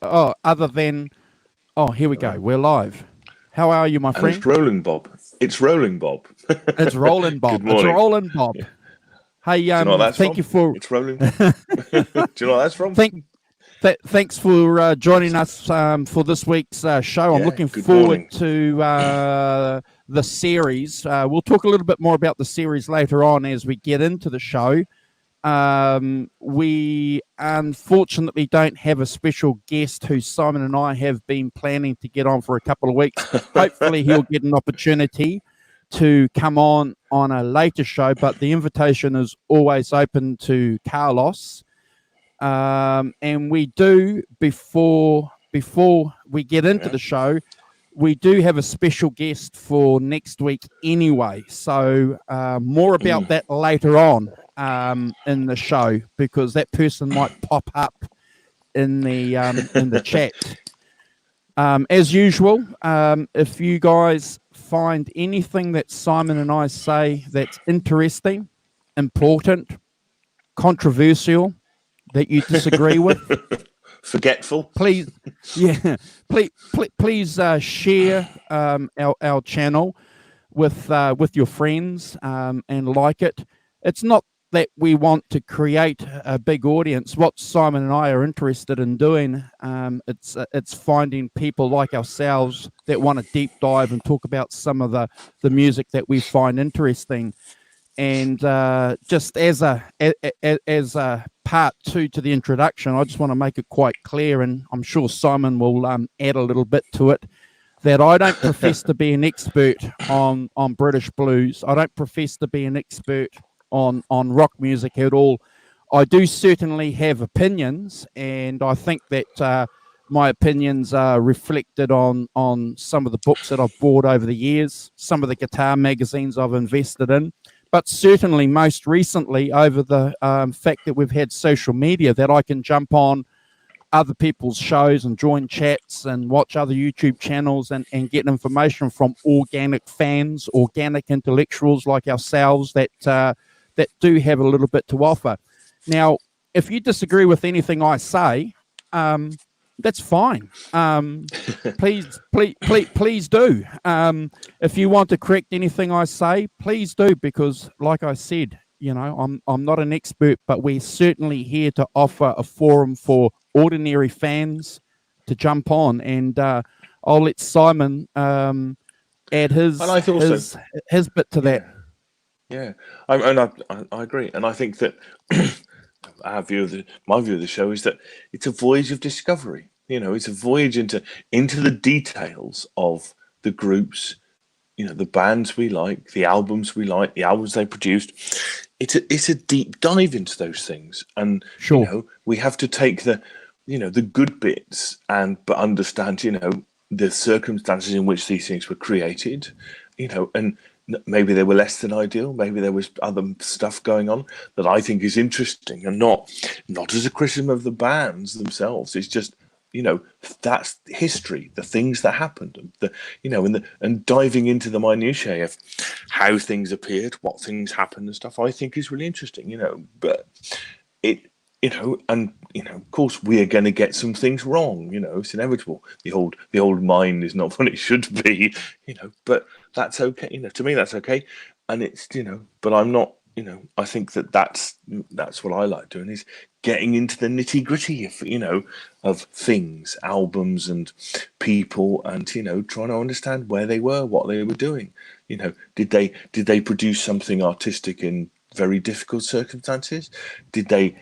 other than, here we go. We're live. How are you, my And it's friend? rolling, Bob. It's rolling, Bob. It's rolling, Bob. Good It's morning. rolling, Bob. Hey, Do you know what that's thank from? you for It's rolling, Bob. Do you know what that's from? thanks for joining us for this week's show. I'm Yeah, looking good forward morning. to the series. We'll talk a little bit more about the series later on as we get into the show. We unfortunately don't have a special guest who Simon and I have been planning to get on for a couple of weeks. Hopefully he'll get an opportunity to come on a later show, but the invitation is always open to Carlos. And we do, before we get into the show, we do have a special guest for next week anyway. So more about that later on in the show, because that person might pop up in the chat. As usual, if you guys find anything that Simon and I say that's interesting, important, controversial, that you disagree with, forgetful, please share our channel with your friends and like it. It's not that we want to create a big audience. What Simon and I are interested in doing, it's finding people like ourselves that want to deep dive and talk about some of the music that we find interesting. And just as a part two to the introduction, I just want to make it quite clear, and I'm sure Simon will add a little bit to it, that I don't profess to be an expert on British blues. I don't profess to be an expert on rock music at all. I do certainly have opinions, and I think that my opinions are reflected on some of the books that I've bought over the years, some of the guitar magazines I've invested in, but certainly most recently over the fact that we've had social media, that I can jump on other people's shows and join chats and watch other YouTube channels and get information from organic fans, organic intellectuals like ourselves that do have a little bit to offer. Now, if you disagree with anything I say, that's fine. Please do. If you want to correct anything I say, please do, because like I said, I'm not an expert, but we're certainly here to offer a forum for ordinary fans to jump on, and I'll let Simon add his bit to that. Yeah, I agree, and I think that my view of the show is that it's a voyage of discovery. It's a voyage into the details of the groups, the bands we like, the albums we like, the albums they produced. It's a deep dive into those things, and sure. We have to take the good bits but understand the circumstances in which these things were created, and maybe they were less than ideal. Maybe there was other stuff going on that I think is interesting, and not as a criticism of the bands themselves. It's just, that's history, the things that happened, and diving into the minutiae of how things appeared, what things happened and stuff, I think is really interesting, but of course we are going to get some things wrong, it's inevitable. The old mind is not what it should be, but that's okay. To me, that's okay. And it's, but I'm not, I think that's what I like doing, is getting into the nitty gritty of things, albums and people, and, trying to understand where they were, what they were doing. Did they produce something artistic in very difficult circumstances? Did they,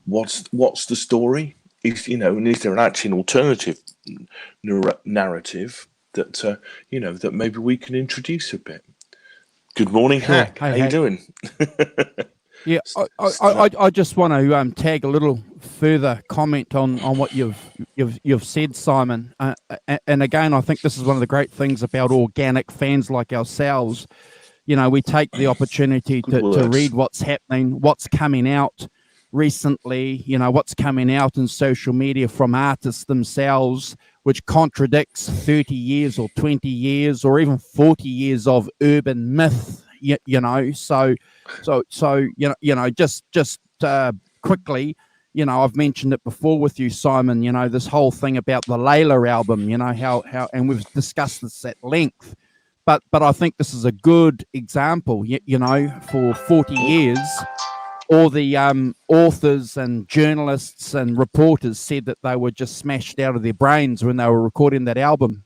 what's the story? And is there actually an alternative narrative that, that maybe we can introduce a bit? Good morning, sure. Hack. How you doing? Yeah, I just want to tag a little further comment on what you've said, Simon. And again, I think this is one of the great things about organic fans like ourselves. We take the opportunity to read what's happening, what's coming out recently, what's coming out in social media from artists themselves, which contradicts 30 years or 20 years or even 40 years of urban myth, so just quickly, I've mentioned it before with you, Simon, this whole thing about the Layla album, how, and we've discussed this at length, but I think this is a good example, for 40 years, all the authors and journalists and reporters said that they were just smashed out of their brains when they were recording that album.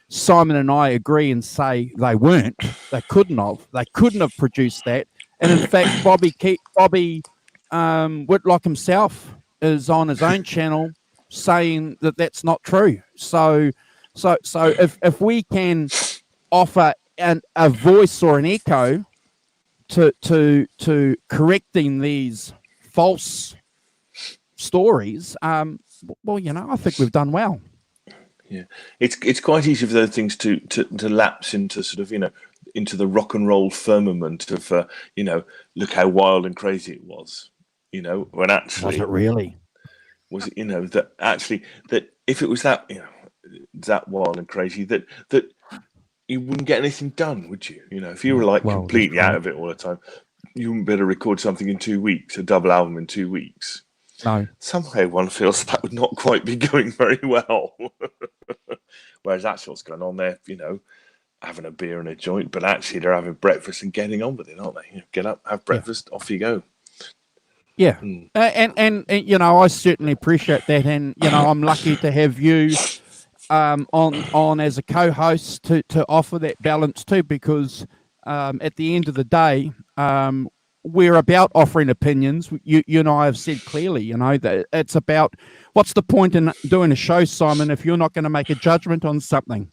Simon and I agree and say they weren't. They couldn't have produced that. And in fact, Bobby Whitlock himself is on his own channel saying that that's not true. So if we can offer a voice or an echo to correcting these false stories, well, I think we've done well. Yeah, it's quite easy for those things to lapse into sort of into the rock and roll firmament of look how wild and crazy it was, when actually Was it really? Was it that actually that if it was that that wild and crazy that you wouldn't get anything done, would you? If you were completely out of it all the time, you wouldn't be able to record something in 2 weeks, a double album in 2 weeks. No. Somehow one feels that would not quite be going very well. Whereas that's what's going on there, having a beer and a joint, but actually they're having breakfast and getting on with it, aren't they? Get up, have breakfast, off you go. Yeah. And I certainly appreciate that. And, I'm lucky to have you on as a co-host to offer that balance too, because at the end of the day, we're about offering opinions. You and I have said clearly, that it's about what's the point in doing a show, Simon, if you're not going to make a judgment on something.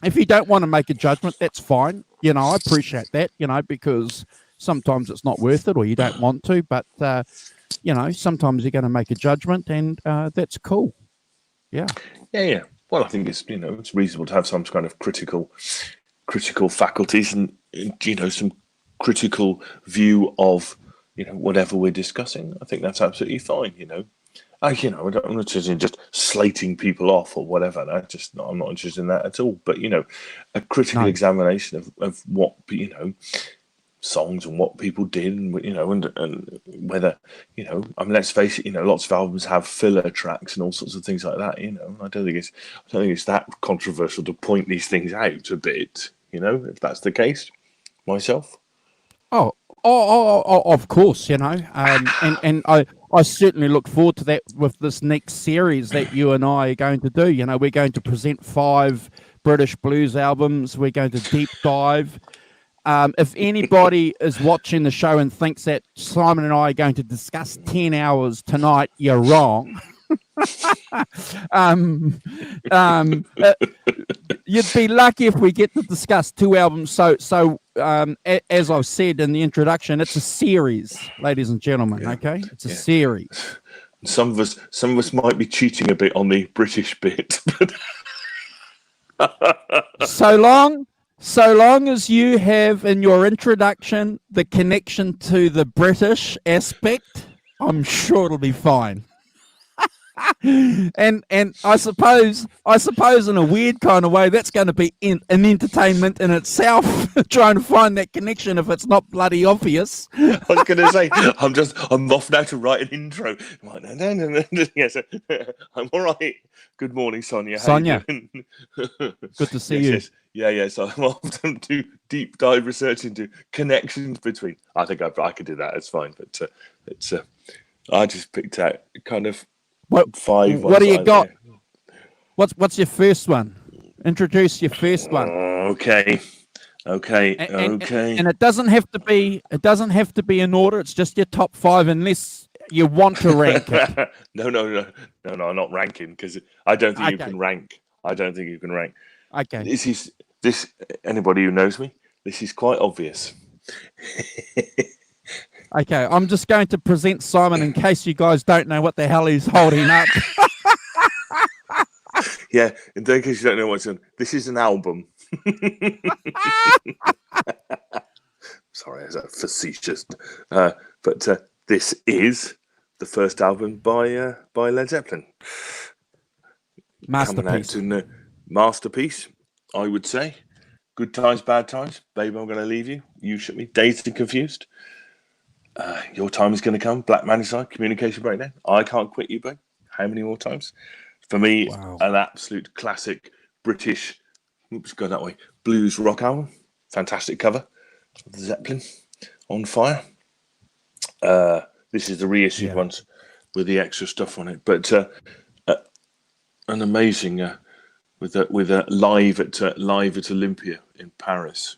If you don't want to make a judgment, that's fine. I appreciate that, because sometimes it's not worth it or you don't want to, but, sometimes you're going to make a judgment and that's cool. Yeah. Yeah. Well, I think it's, it's reasonable to have some kind of critical faculties and, some critical view of, whatever we're discussing. I think that's absolutely fine, I'm not interested in just slating people off or whatever. I'm not interested in that at all. But, a critical examination of what, songs and what people did and, and whether, let's face it, lots of albums have filler tracks and all sorts of things like that, I don't think it's that controversial to point these things out a bit, if that's the case, myself. Oh, of course, and I certainly look forward to that with this next series that you and I are going to do. We're going to present 5 British blues albums. We're going to deep dive. If anybody is watching the show and thinks that Simon and I are going to discuss 10 hours tonight, you're wrong. You'd be lucky if we get to discuss 2 albums. So as I've said in the introduction, it's a series, ladies and gentlemen. Yeah. Okay, it's a series. Some of us might be cheating a bit on the British bit. So long as you have in your introduction the connection to the British aspect, I'm sure it'll be fine. and I suppose in a weird kind of way that's going to be an entertainment in itself, trying to find that connection if it's not bloody obvious. I was going to say I'm off now to write an intro. No. Yes, I'm all right. Good morning, Sonia. Sonia, good to see you. Yes. Yeah. So I'm off to do deep dive research into connections between. I think I could do that. It's fine, but it's I just picked out kind of. 5. What do you got? What's your first one? Introduce your first one. Okay. And it doesn't have to be in order. It's just your top 5, unless you want to rank it. No. I'm not ranking because I don't think you can rank. I don't think you can rank. Okay. This. Anybody who knows me, this is quite obvious. Okay, I'm just going to present Simon in case you guys don't know what the hell he's holding up. Yeah, in case you don't know what's on, this is an album. Sorry, that's facetious. But this is the first album by Led Zeppelin. Masterpiece. Coming out to masterpiece, I would say. Good times, bad times. Babe, I'm going to leave you. You shook me. Dazed and confused. Your time is going to come. Black Manicide, Communication Breakdown. I Can't Quit You, Babe. How many more times? For me, Wow. an absolute classic British, oops, go that way, blues rock album. Fantastic cover of Zeppelin, On Fire. This is the reissued ones with the extra stuff on it. But an amazing with a live at Olympia in Paris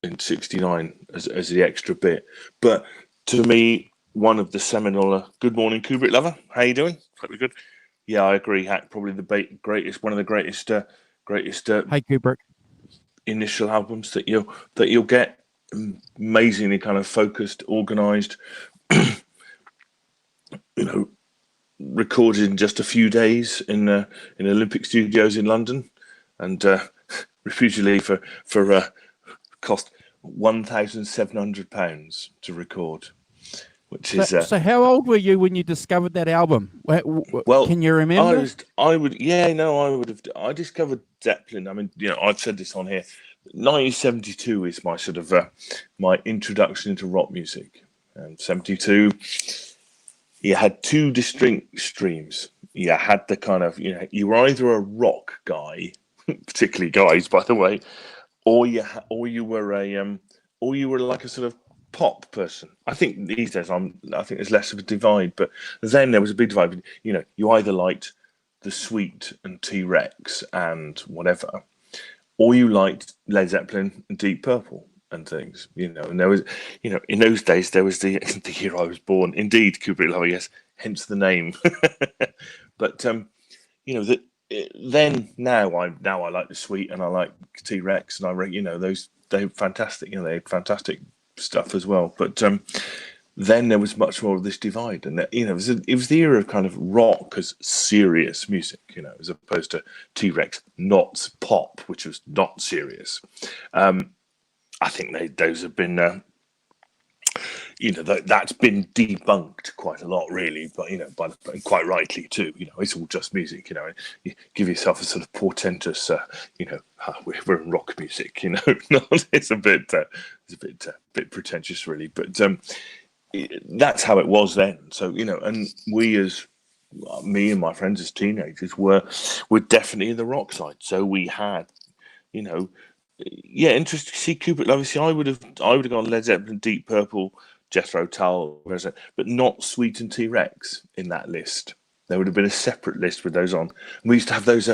in '69 as the extra bit. But to me, one of the seminal. Good morning, Kubrick lover. How you doing? Hope you're good. Yeah, I agree. Hack probably the greatest, one of the greatest Hey, Kubrick. initial albums that you'll get. Amazingly kind of focused, organized. Recorded in just a few days in Olympic Studios in London, and refusally for cost £1,700 to record, which is So how old were you when you discovered that album? well. Can you remember? I discovered Zeppelin. I mean, I've said this on here. 1972 is my sort of my introduction into rock music, and 72. You had two distinct streams. You had the kind of, you were either a rock guy, particularly guys, by the way, or you were like a sort of pop person. I think these days I think there's less of a divide, but then there was a big divide. You either liked the Sweet and T-Rex and whatever, or you liked Led Zeppelin and Deep Purple and things, and there was, in those days there was the year I was born. Indeed, Kubrick lover, yes, hence the name. But that then now I like the Sweet and I like T-Rex and they're fantastic. They had fantastic stuff as well. But then there was much more of this divide, and it was the era of kind of rock as serious music, as opposed to T-Rex, not pop, which was not serious. I think those have been, that's been debunked quite a lot, really. But but quite rightly too. It's all just music. You give yourself a sort of portentous, we're in rock music. It's a bit pretentious, really. But that's how it was then. So and me and my friends as teenagers were definitely in the rock side. So we had, yeah, interesting to see Kubrick. Obviously, I would have gone Led Zeppelin, Deep Purple, Jethro Tull, but not Sweet and T-Rex in that list. There would have been a separate list with those on. And we used to have those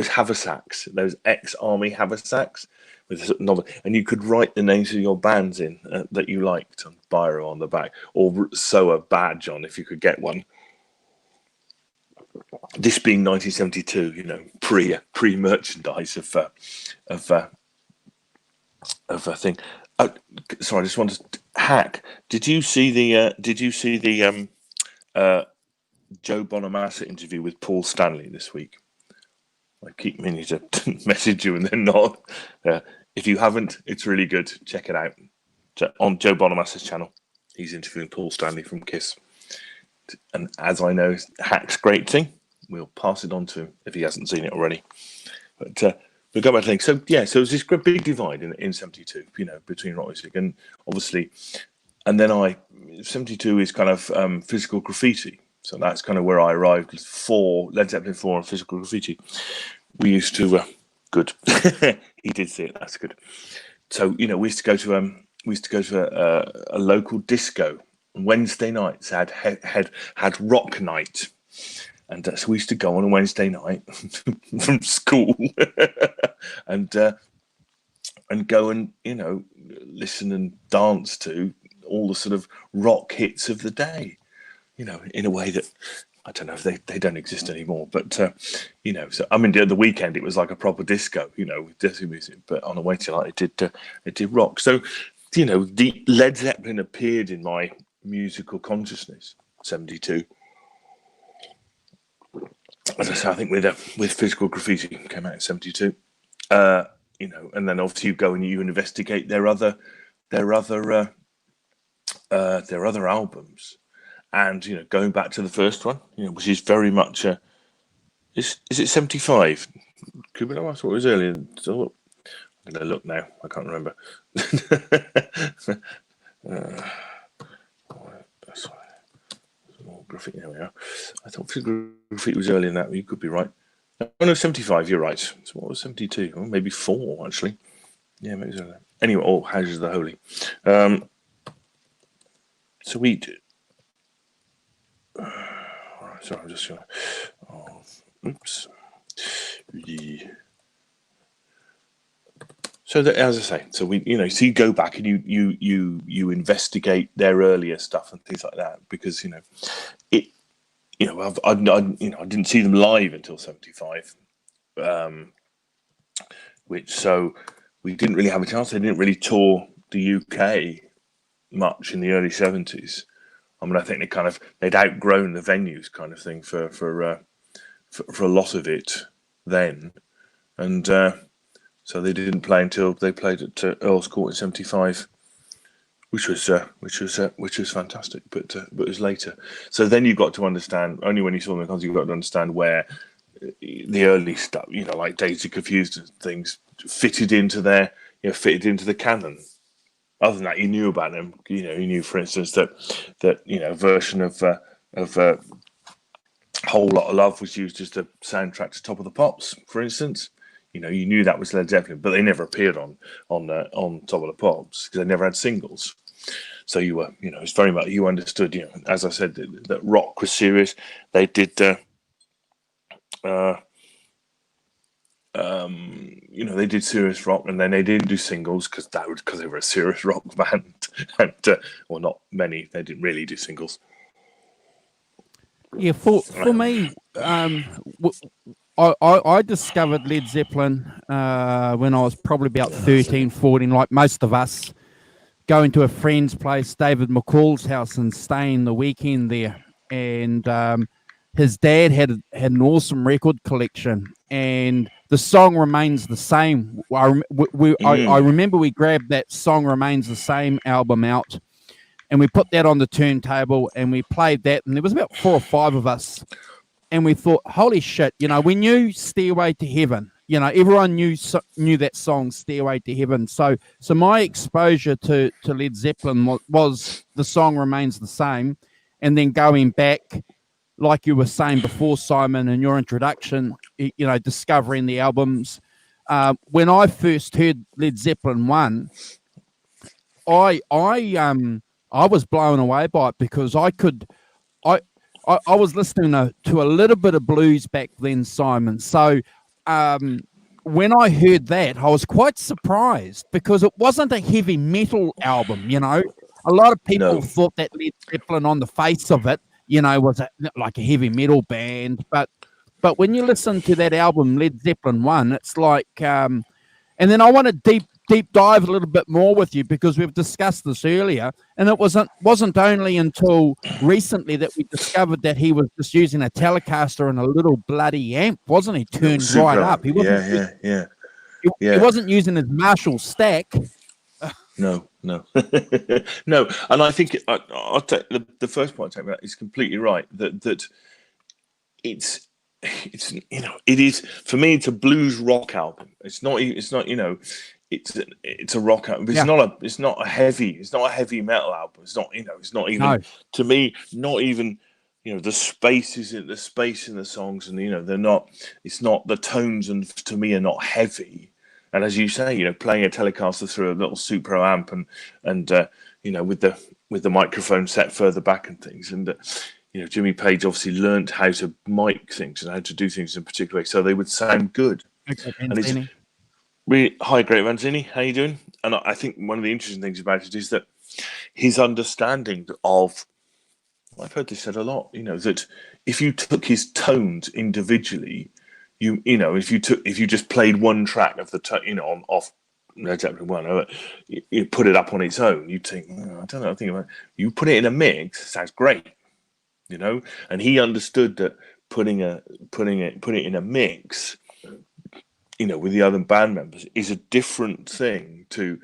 haversacks, those ex-army haversacks with a novel, and you could write the names of your bands in that you liked on biro on the back, or sew a badge on if you could get one. This being 1972, pre merchandise of a thing. Sorry, I just wanted to hack. Did you see the Joe Bonamassa interview with Paul Stanley this week? I keep meaning to message you and then not. If you haven't, it's really good. Check it out on Joe Bonamassa's channel. He's interviewing Paul Stanley from Kiss, and as I know, Hack's great thing. We'll pass it on to him if he hasn't seen it already. But we'll go back to things. So it was this great big divide in '72, between rock music and obviously, and then 72 is kind of Physical Graffiti. So that's kind of where I arrived for Led Zeppelin 4 and Physical Graffiti. We used to good. He did see it. That's good. So we used to go to a local disco. Wednesday nights had rock night. And so we used to go on a Wednesday night from school and go and, listen and dance to all the sort of rock hits of the day, in a way that I don't know if they don't exist anymore. But, so I mean, the weekend, it was like a proper disco, with disco music. But on a Wednesday night, it did rock. So, the Led Zeppelin appeared in my musical consciousness, 72. As I say, I think with Physical Graffiti came out in '72, and then obviously you go and you investigate their other albums, and going back to the first one, which is very much is it '75? Could I thought it was earlier. So I'm going to look now. I can't remember. That's more graffiti. There we are. I thought graffiti was earlier than that. But you could be right. Oh no, 75. You're right. So what was 72? Oh, maybe 4 actually. Yeah, maybe so. Anyway, Houses of the Holy. So we do. Sorry, I'm just gonna. Oops. So that, as I say, so we, so you go back and you investigate their earlier stuff and things like that, because it, I didn't see them live until '75, which, so we didn't really have a chance. They didn't really tour the UK much in the early '70s. I mean, I think they'd outgrown the venues kind of thing for a lot of it then, and so they didn't play until they played at Earl's Court in '75, which was fantastic. But it was later. So then you got to understand, only when you saw them in concert, you got to understand where the early stuff, like Dazed and Confused and things, fitted into the canon. Other than that, you knew about them. You knew, for instance, that a version of Whole Lot of Love was used as the soundtrack to Top of the Pops, for instance. You knew that was Led Zeppelin, but they never appeared on Top of the Pops because they never had singles. So you were, it's very much, you understood, as I said, that rock was serious. They did, they did serious rock, and then they didn't do singles because they were a serious rock band, and well, not many. They didn't really do singles. Yeah, for me, I discovered Led Zeppelin when I was probably about 13, 14, like most of us, going to a friend's place, David McCall's house, and staying the weekend there. And his dad had an awesome record collection, and the Song Remains the Same. I remember we grabbed that Song Remains the Same album out, and we put that on the turntable, and we played that, and there was about 4 or 5 of us. And we thought, holy shit, we knew Stairway to Heaven. Everyone knew that song, Stairway to Heaven. So my exposure to Led Zeppelin was the Song Remains the Same. And then going back, like you were saying before, Simon, in your introduction, discovering the albums. When I first heard Led Zeppelin 1, I was blown away by it, because I was listening to a little bit of blues back then, Simon. So when I heard that, I was quite surprised, because it wasn't a heavy metal album. A lot of people thought that Led Zeppelin, on the face of it, was like a heavy metal band. But when you listen to that album, Led Zeppelin 1, it's like, and then I want to deep dive a little bit more with you, because we've discussed this earlier, and it wasn't only until recently that we discovered that he was just using a Telecaster and a little bloody amp, wasn't he? Turned right up. He wasn't, he wasn't using his Marshall stack. No. No. And I think I'll take the first point I take about is completely right. That it's it is, for me, it's a blues rock album. It's not it's a rock album. It's not a heavy metal album. It's not even, to me, not even, the space in the songs, and they're not, it's not, the tones, and to me, are not heavy. And as you say, playing a Telecaster through a little Supro amp, and with the microphone set further back and things, and Jimmy Page obviously learned how to mic things and how to do things in a particular way, so they would sound good. And it's really, hi, Great Vanzini, how you doing? And I think one of the interesting things about it is that his understanding of, I've heard this said a lot, that if you took his tones individually, if you just played one track of the off Led Zeppelin 1, you put it up on its own, you'd think, I don't know, you put it in a mix, it sounds great, and he understood that putting it in a mix, with the other band members, is a different thing to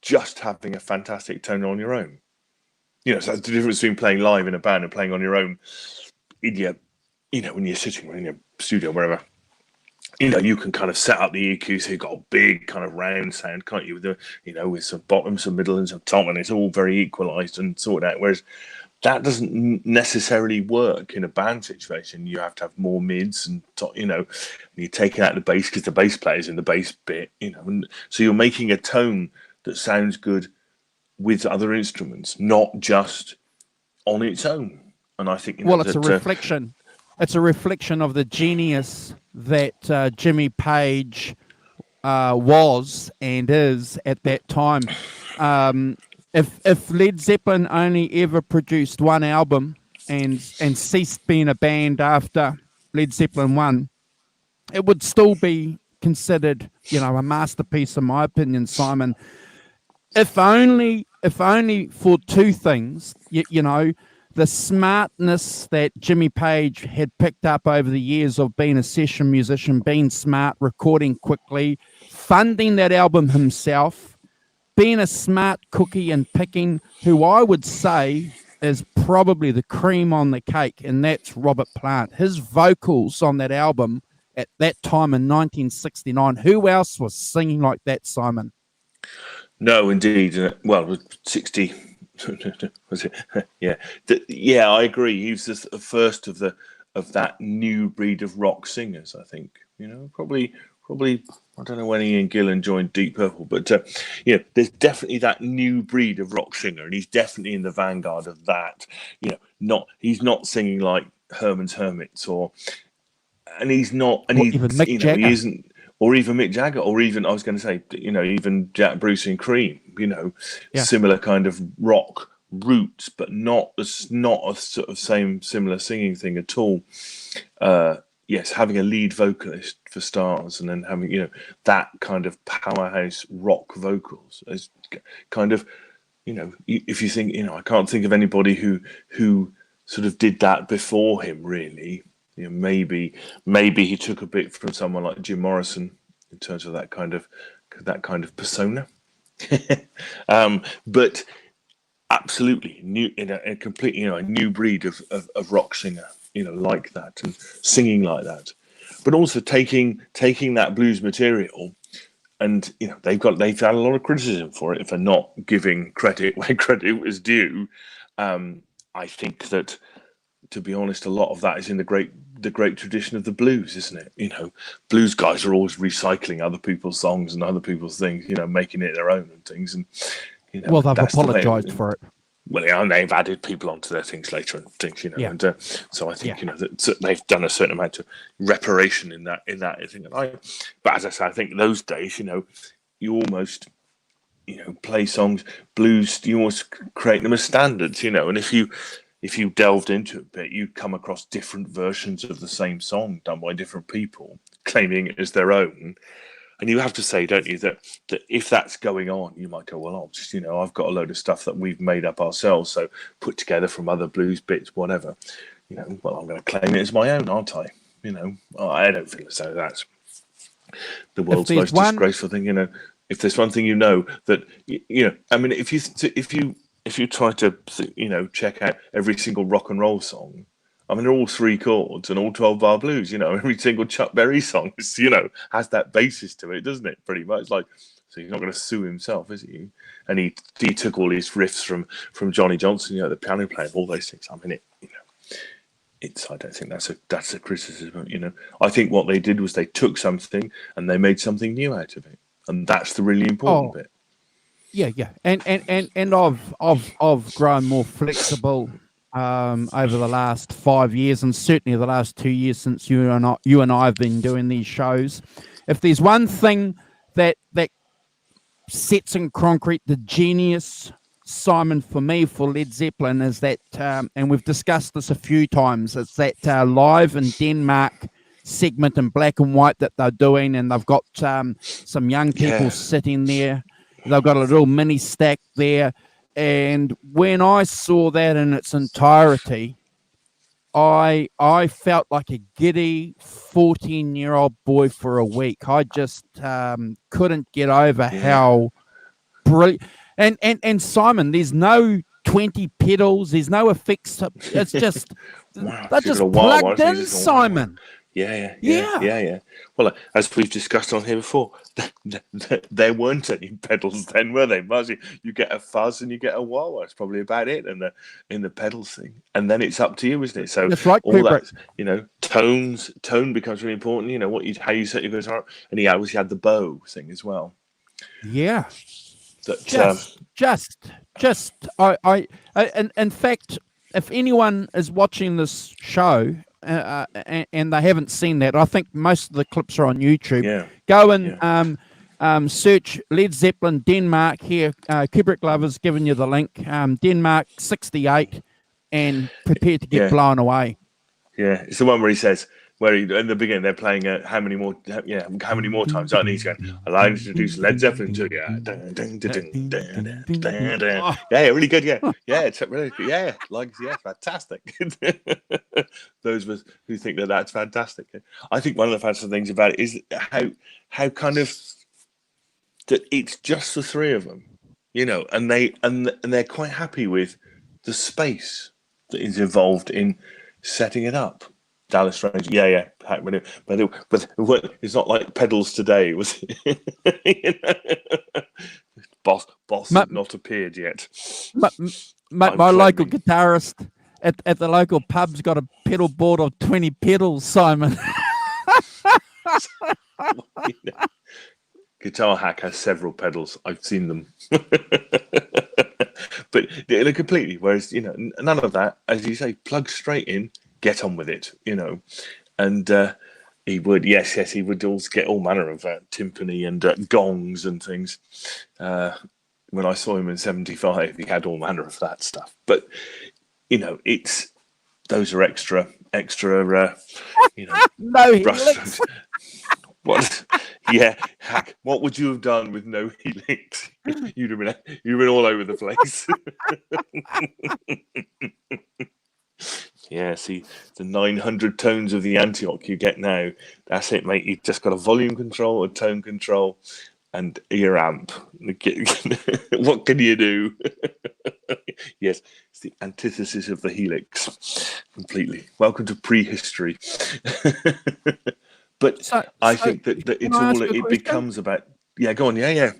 just having a fantastic tone on your own. So that's the difference between playing live in a band and playing on your own in your, when you're sitting in your studio, wherever. you can kind of set up the EQ so you've got a big kind of round sound, can't you? With with some bottom, some middle, and some top, and it's all very equalized and sorted out. Whereas that doesn't necessarily work in a band situation. You have to have more mids and top, and you're taking out the bass because the bass player's in the bass bit, and so you're making a tone that sounds good with other instruments, not just on its own. And I think it's a reflection. It's a reflection of the genius that Jimmy Page was and is at that time. If Led Zeppelin only ever produced one album and ceased being a band after Led Zeppelin 1, it would still be considered, a masterpiece, in my opinion, Simon. If only for two things, the smartness that Jimmy Page had picked up over the years of being a session musician, being smart, recording quickly, funding that album himself, being a smart cookie and picking who I would say is probably the cream on the cake, and that's Robert Plant. His vocals on that album at that time in 1969, who else was singing like that, Simon? No, indeed. Well, 60... was it? Yeah, I agree. He was the first of that new breed of rock singers. I think probably. I don't know when Ian Gillan joined Deep Purple, but there's definitely that new breed of rock singer, and he's definitely in the vanguard of that. He's not singing like Herman's Hermits, Even Mick Jagger. He isn't. Or even Mick Jagger, or even, I was going to say, even Jack Bruce and Cream, similar kind of rock roots, but not a sort of similar singing thing at all. Yes, having a lead vocalist for stars, and then having, that kind of powerhouse rock vocals is kind of, if you think, I can't think of anybody who sort of did that before him, really. Maybe he took a bit from someone like Jim Morrison in terms of that kind of persona, but absolutely new in a complete a new breed of rock singer, like that and singing like that, but also taking that blues material. And they've had a lot of criticism for it for not giving credit where credit was due. I think that, to be honest, a lot of that is in the great tradition of the blues, isn't it? Blues guys are always recycling other people's songs and other people's things, making it their own and things. And they've apologized for it. Well, and they've added people onto their things later and things, Yeah. And so I think that they've done a certain amount of reparation in that thing. But as I say, I think those days, you almost play songs, blues, you almost create them as standards, and if you delved into it a bit, you'd come across different versions of the same song done by different people, claiming it as their own. And you have to say, don't you, that if that's going on, you might go, well, I've got a load of stuff that we've made up ourselves, so put together from other blues bits, whatever. Well, I'm going to claim it as my own, aren't I? I don't think so. That's the world's most disgraceful thing. If there's one thing that I mean, if you try to, check out every single rock and roll song, I mean, they're all 3 chords and all 12-bar blues. Every single Chuck Berry song, has that basis to it, doesn't it? Pretty much, so he's not going to sue himself, is he? And he took all his riffs from Johnny Johnson, the piano player, all those things. I mean, I don't think that's a criticism. I think what they did was they took something and they made something new out of it, and that's the really important bit. Yeah, and I've grown more flexible over the last 5 years, and certainly the last 2 years since you and I have been doing these shows. If there's one thing that sets in concrete the genius, Simon, for me, for Led Zeppelin, is that, and we've discussed this a few times, it's that live in Denmark segment in black and white that they're doing, and they've got some young people sitting there. They've got a little mini stack there. And when I saw that in its entirety, I felt like a giddy 14-year-old boy for a week. I just couldn't get over how brilliant. And Simon, there's no 20 pedals. There's no effects. It's just, they're just plugged in, Simon. Yeah. Well, as we've discussed on here before, there weren't any pedals then, were they? Marcy, you get a fuzz and you get a wah. That's probably about it in the pedals thing. And then it's up to you, isn't it? So That's right, all Kubrick. that, tone becomes really important. How you set your guitar up. And he obviously had the bow thing as well. Yeah. That In fact, if anyone is watching this show and they haven't seen that, I think most of the clips are on YouTube. Go and search Led Zeppelin Denmark here. Kubrick Lovers giving you the link. Denmark 68, and prepare to get blown away. Yeah, it's the one where he says, in the beginning they're playing how many more times? And he's going, I'll introduce Led Zeppelin to you. Yeah, really good. Yeah, it's really good. Yeah, fantastic. Those of us who think that's fantastic. I think one of the fantastic things about it is how kind of that it's just the three of them, and they're quite happy with the space that is involved in setting it up. Dallas Strange, but it's not like pedals today, was it? Boss has not appeared yet. My local guitarist at the local pub's got a pedal board of 20 pedals, Simon. Guitar Hack has several pedals. I've seen them. But they're completely, whereas, none of that, as you say, plug straight in, get on with it, and he would, he would also get all manner of timpani and gongs and things. When I saw him in '75, he had all manner of that stuff. But those are extra. No helix. What? Yeah, Hack. What would you have done with no helix? You'd have been all over the place. Yeah, see, the 900 tones of the Antioch you get now, that's it, mate. You've just got a volume control, a tone control, and ear amp. What can you do? Yes, it's the antithesis of the helix, completely. Welcome to prehistory. But I think that it's all it becomes about. Yeah, go on. Yeah.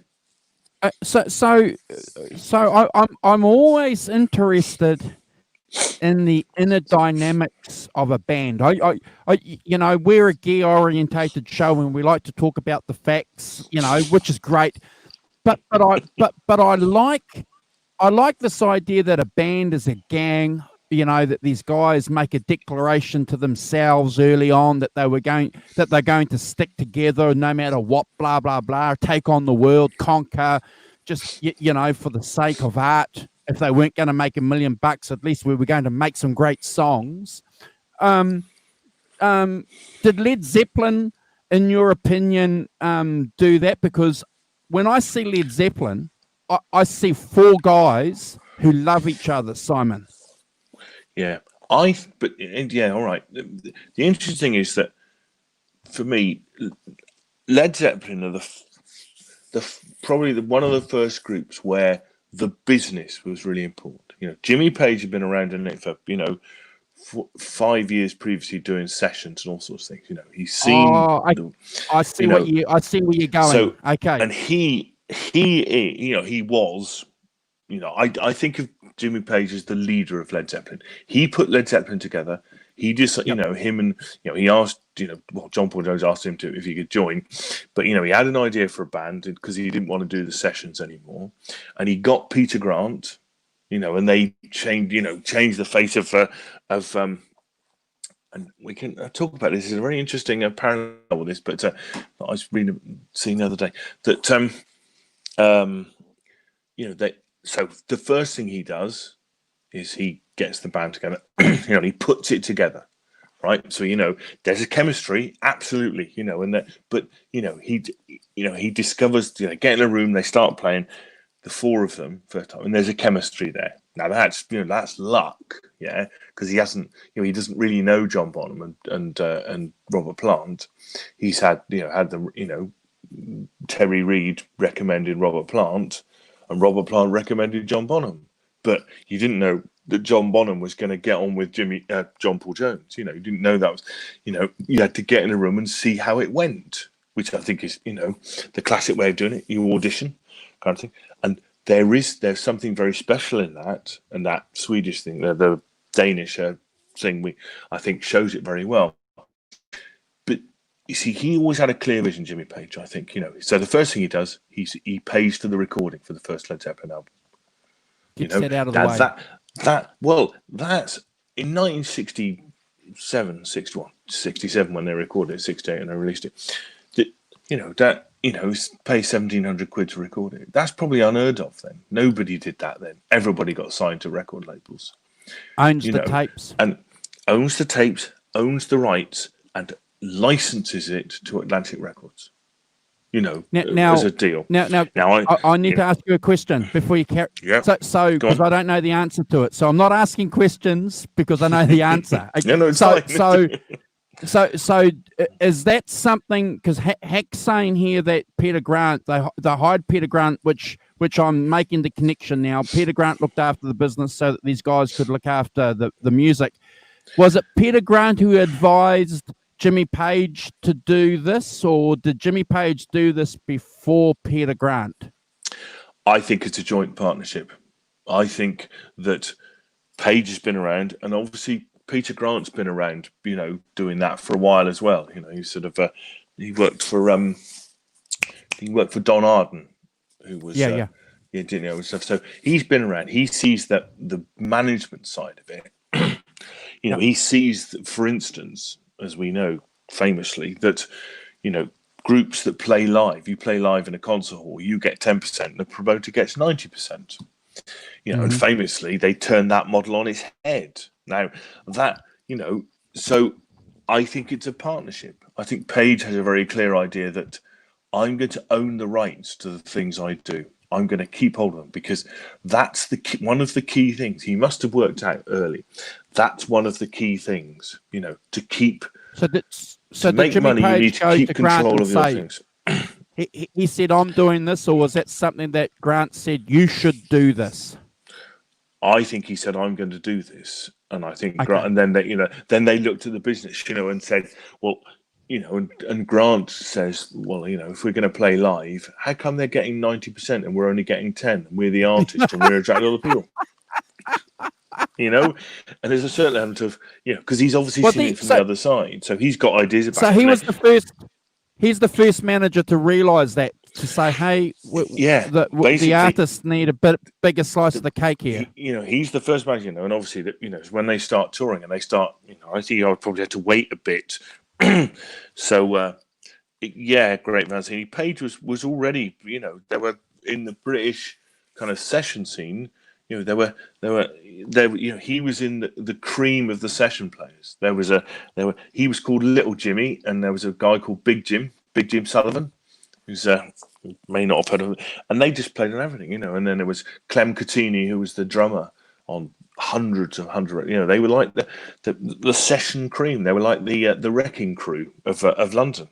I'm always interested in the inner dynamics of a band. We're a gear orientated show and we like to talk about the facts, which is great. But I like this idea that a band is a gang, that these guys make a declaration to themselves early on that they're going to stick together no matter what, blah, blah, blah, take on the world, conquer, just, for the sake of art. If they weren't going to make $1 million, at least we were going to make some great songs. Did Led Zeppelin, in your opinion, do that? Because when I see Led Zeppelin, I see four guys who love each other, Simon. Yeah, all right. The interesting thing is that for me, Led Zeppelin are probably one of the first groups where the business was really important. Jimmy Page had been around in it for 5 years previously, doing sessions and all sorts of things. He's seen. I see where you're going. So, okay, and he was. I think of Jimmy Page as the leader of Led Zeppelin. He put Led Zeppelin together. He just, him and, he asked, John Paul Jones asked him if he could join, but, he had an idea for a band because he didn't want to do the sessions anymore. And he got Peter Grant, and they changed the face of and we can talk about this. It's a very interesting parallel with this, but I was seeing the other day that, so the first thing he does is he gets the band together. He puts it together, right? So there's a chemistry, absolutely. But he discovers. Get in a room, they start playing, the four of them first time, and there's a chemistry there. Now that's luck, yeah, because he hasn't, he doesn't really know John Bonham and Robert Plant. He's had the Terry Reid recommended Robert Plant, and Robert Plant recommended John Bonham. But you didn't know that John Bonham was going to get on with John Paul Jones. You didn't know that was, you had to get in a room and see how it went, which I think is, the classic way of doing it. You audition, kind of thing, and there's something very special in that, and that Swedish thing, the Danish thing, I think shows it very well. But you see, he always had a clear vision, Jimmy Page. I think, So the first thing he does, he pays for the recording for the first Led Zeppelin album. Gets that out of the way. That's in 1967, 61, 67 when they recorded it, 68 and they released it. Pay 1,700 quid to record it. That's probably unheard of then. Nobody did that then. Everybody got signed to record labels. Owns the tapes. And owns the tapes, owns the rights, and licenses it to Atlantic Records. Now, as a deal. Now, I need to ask you a question before you carry. Yeah. So because I don't know the answer to it, so I'm not asking questions because I know the answer. No, it's fine. So is that something? Because Hack's saying here that Peter Grant, they hired Peter Grant, which I'm making the connection now. Peter Grant looked after the business so that these guys could look after the music. Was it Peter Grant who advised Jimmy Page to do this, or did Jimmy Page do this before Peter Grant? I think it's a joint partnership. I think that Page has been around, and obviously Peter Grant's been around, doing that for a while as well. He sort of he worked for Don Arden, who was and stuff. So he's been around. He sees that the management side of it. He sees that, for instance, as we know famously, that groups that play live, you play live in a concert hall, you get 10%, and the promoter gets 90%. And famously they turned that model on its head. Now that so I think it's a partnership. I think Page has a very clear idea that I'm going to own the rights to the things I do. I'm going to keep hold of them because that's one of the key things he must have worked out early. That's one of the key things, to keep. So to make Jimmy money, Page you need to keep control of your things. He said, "I'm doing this," or was that something that Grant said you should do this? I think he said, "I'm going to do this," and I think Grant, and then they looked at the business, and said, "Well." And Grant says, well, if we're going to play live, how come they're getting 90% and we're only getting 10? And we're the artist and we're attracting other people. And there's a certain element of, because he's obviously seen it from the other side. So he's got ideas about it. So he's the first manager to realise that, to say, hey, the artists need a bit bigger slice of the cake here. He's the first manager, and obviously that, when they start touring and they start, I think I would probably have to wait a bit. So great Mancini. Page was already, they were in the British kind of session scene. He was in the cream of the session players. He was called Little Jimmy, and there was a guy called Big Jim Sullivan, who's may not have heard of him, and they just played on everything, and then there was Clem Catini, who was the drummer on hundreds, they were like the session cream. They were like the wrecking crew of London,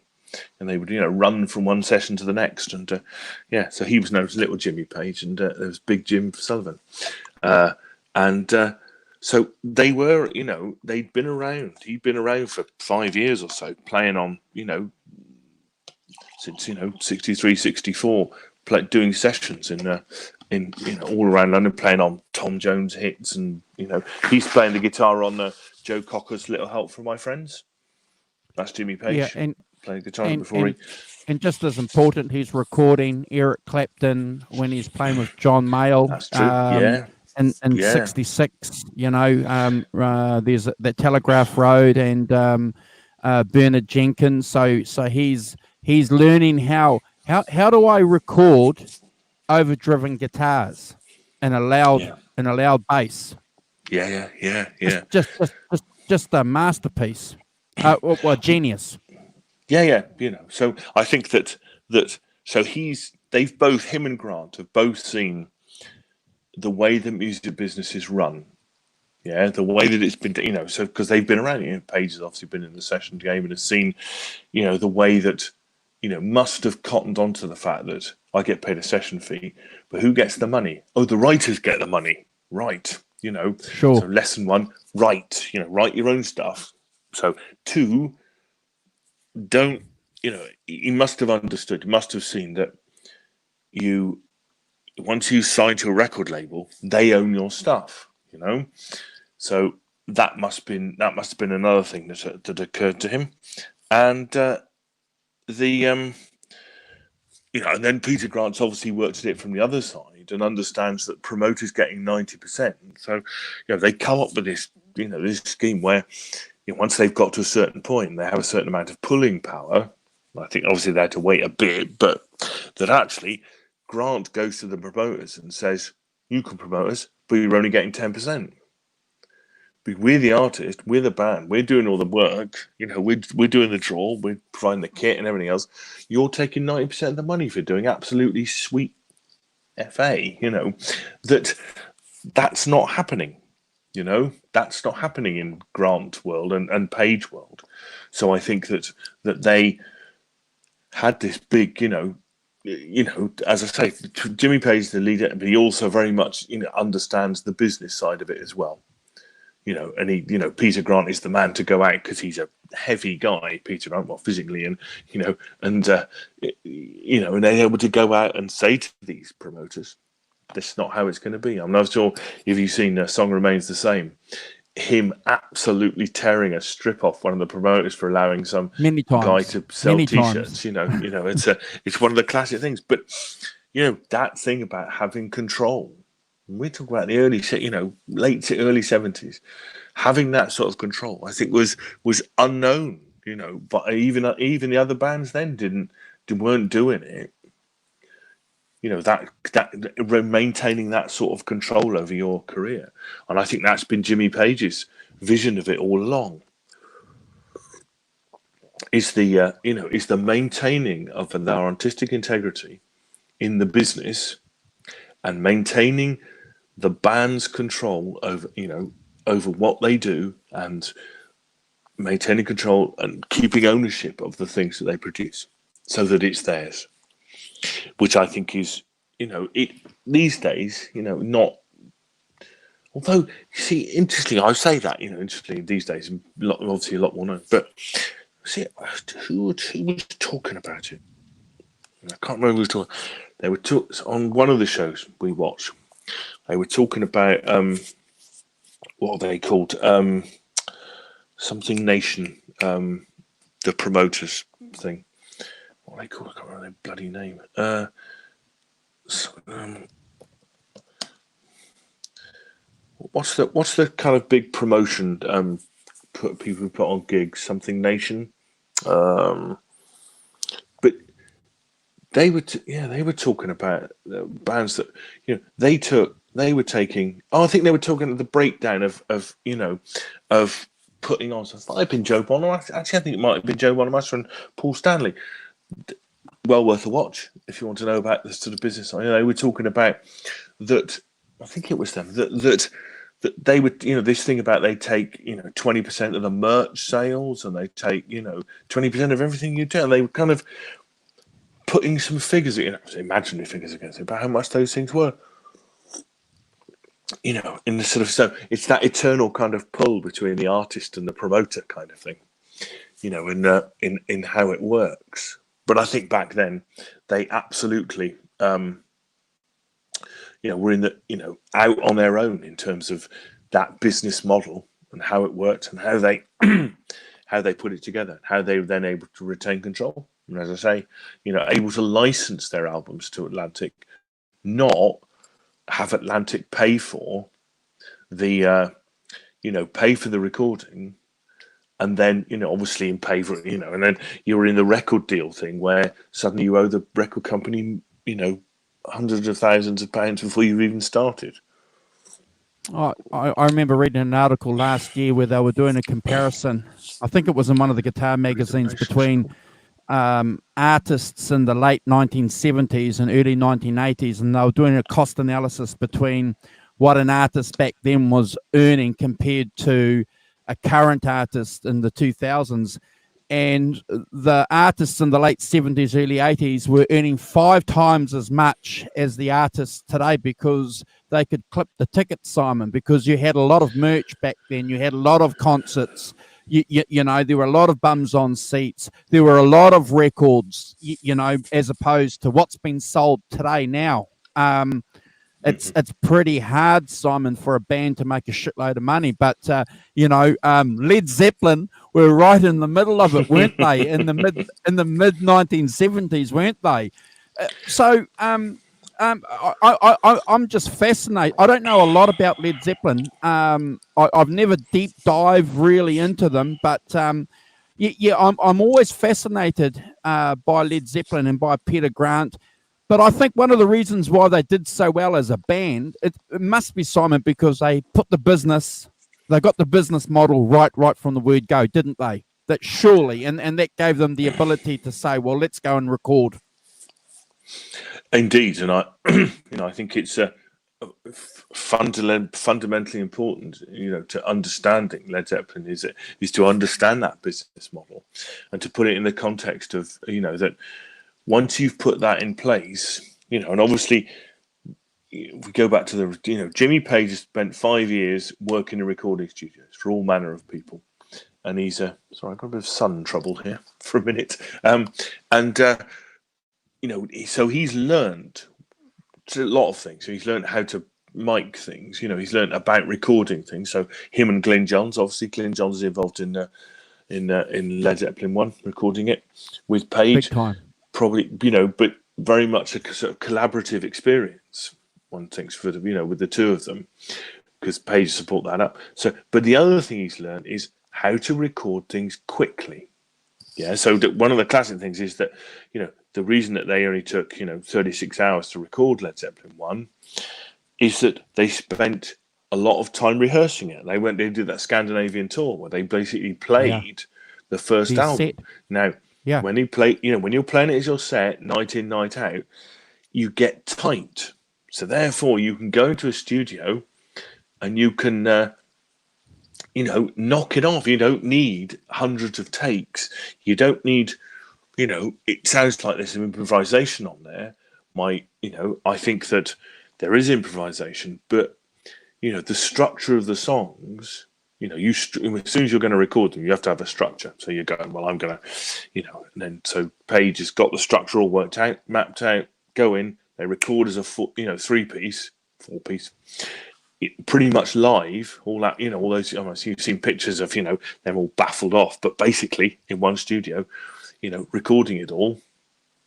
and they would run from one session to the next, and so he was known as Little Jimmy Page, and there was Big Jim Sullivan, so they were they'd been around. He'd been around for 5 years or so, playing on since 63, 64, doing sessions in all around London, playing on Tom Jones hits, and he's playing the guitar on Joe Cocker's "Little Help from My Friends." That's Jimmy Page, and playing guitar before and just as important, he's recording Eric Clapton when he's playing with John Mayall. That's true. In 66, there's the Telegraph Road and Bernard Jenkins. So he's learning how do I record overdriven guitars and a loud bass. Yeah. Just a masterpiece. Genius. Yeah. So I think that so they've both, him and Grant have both seen the way the music business is run. Yeah, the way that it's been, so because they've been around, Page has obviously been in the session game and has seen, the way that, must have cottoned onto the fact that I get paid a session fee, but who gets the money? Oh, the writers get the money. Right. you know. Sure. So lesson 1, write your own stuff. So 2, don't, you must have understood, you must have seen that once you sign to a record label, they own your stuff, So that must have been another thing that occurred to him. And and then Peter Grant's obviously worked at it from the other side and understands that promoters getting 90%. So, they come up with this, this scheme where once they've got to a certain point, they have a certain amount of pulling power. I think obviously they had to wait a bit, but that actually Grant goes to the promoters and says, "You can promote us, but you're only getting 10%. We're the artist, we're the band, we're doing all the work, we're doing the draw, we're providing the kit and everything else. You're taking 90% of the money for doing absolutely sweet FA, that's not happening. That's not happening in Grant world and Page world. So I think that they had this big, as I say, Jimmy Page is the leader, but he also very much, understands the business side of it as well. And he, Peter Grant is the man to go out because he's a heavy guy, Peter Grant, well, physically, and and they're able to go out and say to these promoters, "This is not how it's going to be." I'm not sure if you've seen "Song Remains the Same." Him absolutely tearing a strip off one of the promoters for allowing some guy to sell T-shirts. It's one of the classic things. But that thing about having control. We're talking about the late to early 70s, having that sort of control, I think was unknown, but even the other bands then weren't doing it. That maintaining that sort of control over your career. And I think that's been Jimmy Page's vision of it all along. Is the maintaining of their artistic integrity in the business and maintaining the band's control over what they do and maintaining control and keeping ownership of the things that they produce so that it's theirs, which I think is, these days, not, although, you see, interestingly, I say that, interestingly, these days, obviously a lot more known, but see, who was talking about it? I can't remember who was talking. They were on one of the shows we watched. They were talking about what are they called? Something Nation, the promoters thing. What are they called? I can't remember their bloody name. What's the kind of big promotion people who put on gigs? Something Nation. But they were talking about bands that they were taking. Oh, I think they were talking the breakdown of putting on. So it might have been Joe Bonamassa. Actually, I think it might have been Joe Bonamassa and Paul Stanley. Well worth a watch if you want to know about the sort of business. They were talking about that. I think it was them that they would, this thing about they take 20% of the merch sales and they take 20% of everything you do. And they were kind of putting some figures, imaginary figures against it, about how much those things were. In the sort of, so it's that eternal kind of pull between the artist and the promoter kind of thing, in how it works. But I think back then they absolutely, were in the, out on their own in terms of that business model and how it worked and how they, how they put it together, how they were then able to retain control. And as I say, able to license their albums to Atlantic, not have Atlantic pay for the, pay for the recording, and then, obviously pay for it, and then you're in the record deal thing where suddenly you owe the record company, hundreds of thousands of pounds before you've even started. I remember reading an article last year where they were doing a comparison. I think it was in one of the guitar magazines between artists in the late 1970s and early 1980s, and they were doing a cost analysis between what an artist back then was earning compared to a current artist in the 2000s. and the artists in the late 70s, early 80s were earning 5 times as much as the artists today because they could clip the tickets, Simon, because you had a lot of merch back then. You had a lot of concerts. You know, there were a lot of bums on seats. There were a lot of records, you know, as opposed to what's been sold today now. It's pretty hard, Simon, for a band to make a shitload of money. But you know, Led Zeppelin were right in the middle of it, weren't they? In the mid 1970s, weren't they? I'm just fascinated. I don't know a lot about Led Zeppelin. I've never deep dive really into them, but yeah, I'm always fascinated by Led Zeppelin and by Peter Grant. But I think one of the reasons why they did so well as a band, it must be, Simon, because they got the business model right from the word go, didn't they? That surely, and that gave them the ability to say, well, let's go and record. Indeed, and I think it's fundamentally important, to understanding Led Zeppelin is to understand that business model and to put it in the context of, that once you've put that in place, and obviously if we go back to the, Jimmy Page has spent 5 years working in recording studios for all manner of people. And he's sorry, I've got a bit of sun trouble here for a minute. So he's learned a lot of things. So he's learned how to mic things. He's learned about recording things. So him and Glyn Johns, obviously Glyn Johns is involved in Led Zeppelin 1, recording it with Page. Big time. Probably, but very much a sort of collaborative experience. One thinks for with the two of them, because Page support that up. So, but the other thing he's learned is how to record things quickly. Yeah. So one of the classic things is that the reason that they only took 36 hours to record Led Zeppelin 1 is that they spent a lot of time rehearsing it. They did that Scandinavian tour where they basically played the first album. Set. Now, when you play, when you're playing it as your set, night in, night out, you get tight. So therefore, you can go into a studio and you can, knock it off. You don't need hundreds of takes. You don't need, it sounds like there's some improvisation on there. I think that there is improvisation, but, the structure of the songs, as soon as you're going to record them, you have to have a structure. So you're going, well, I'm going to, and then so Page has got the structure all worked out, mapped out, go in, they record as a 3-piece, 4-piece, pretty much live, all that, all those, you've seen pictures of, them all baffled off, but basically in one studio, recording it all.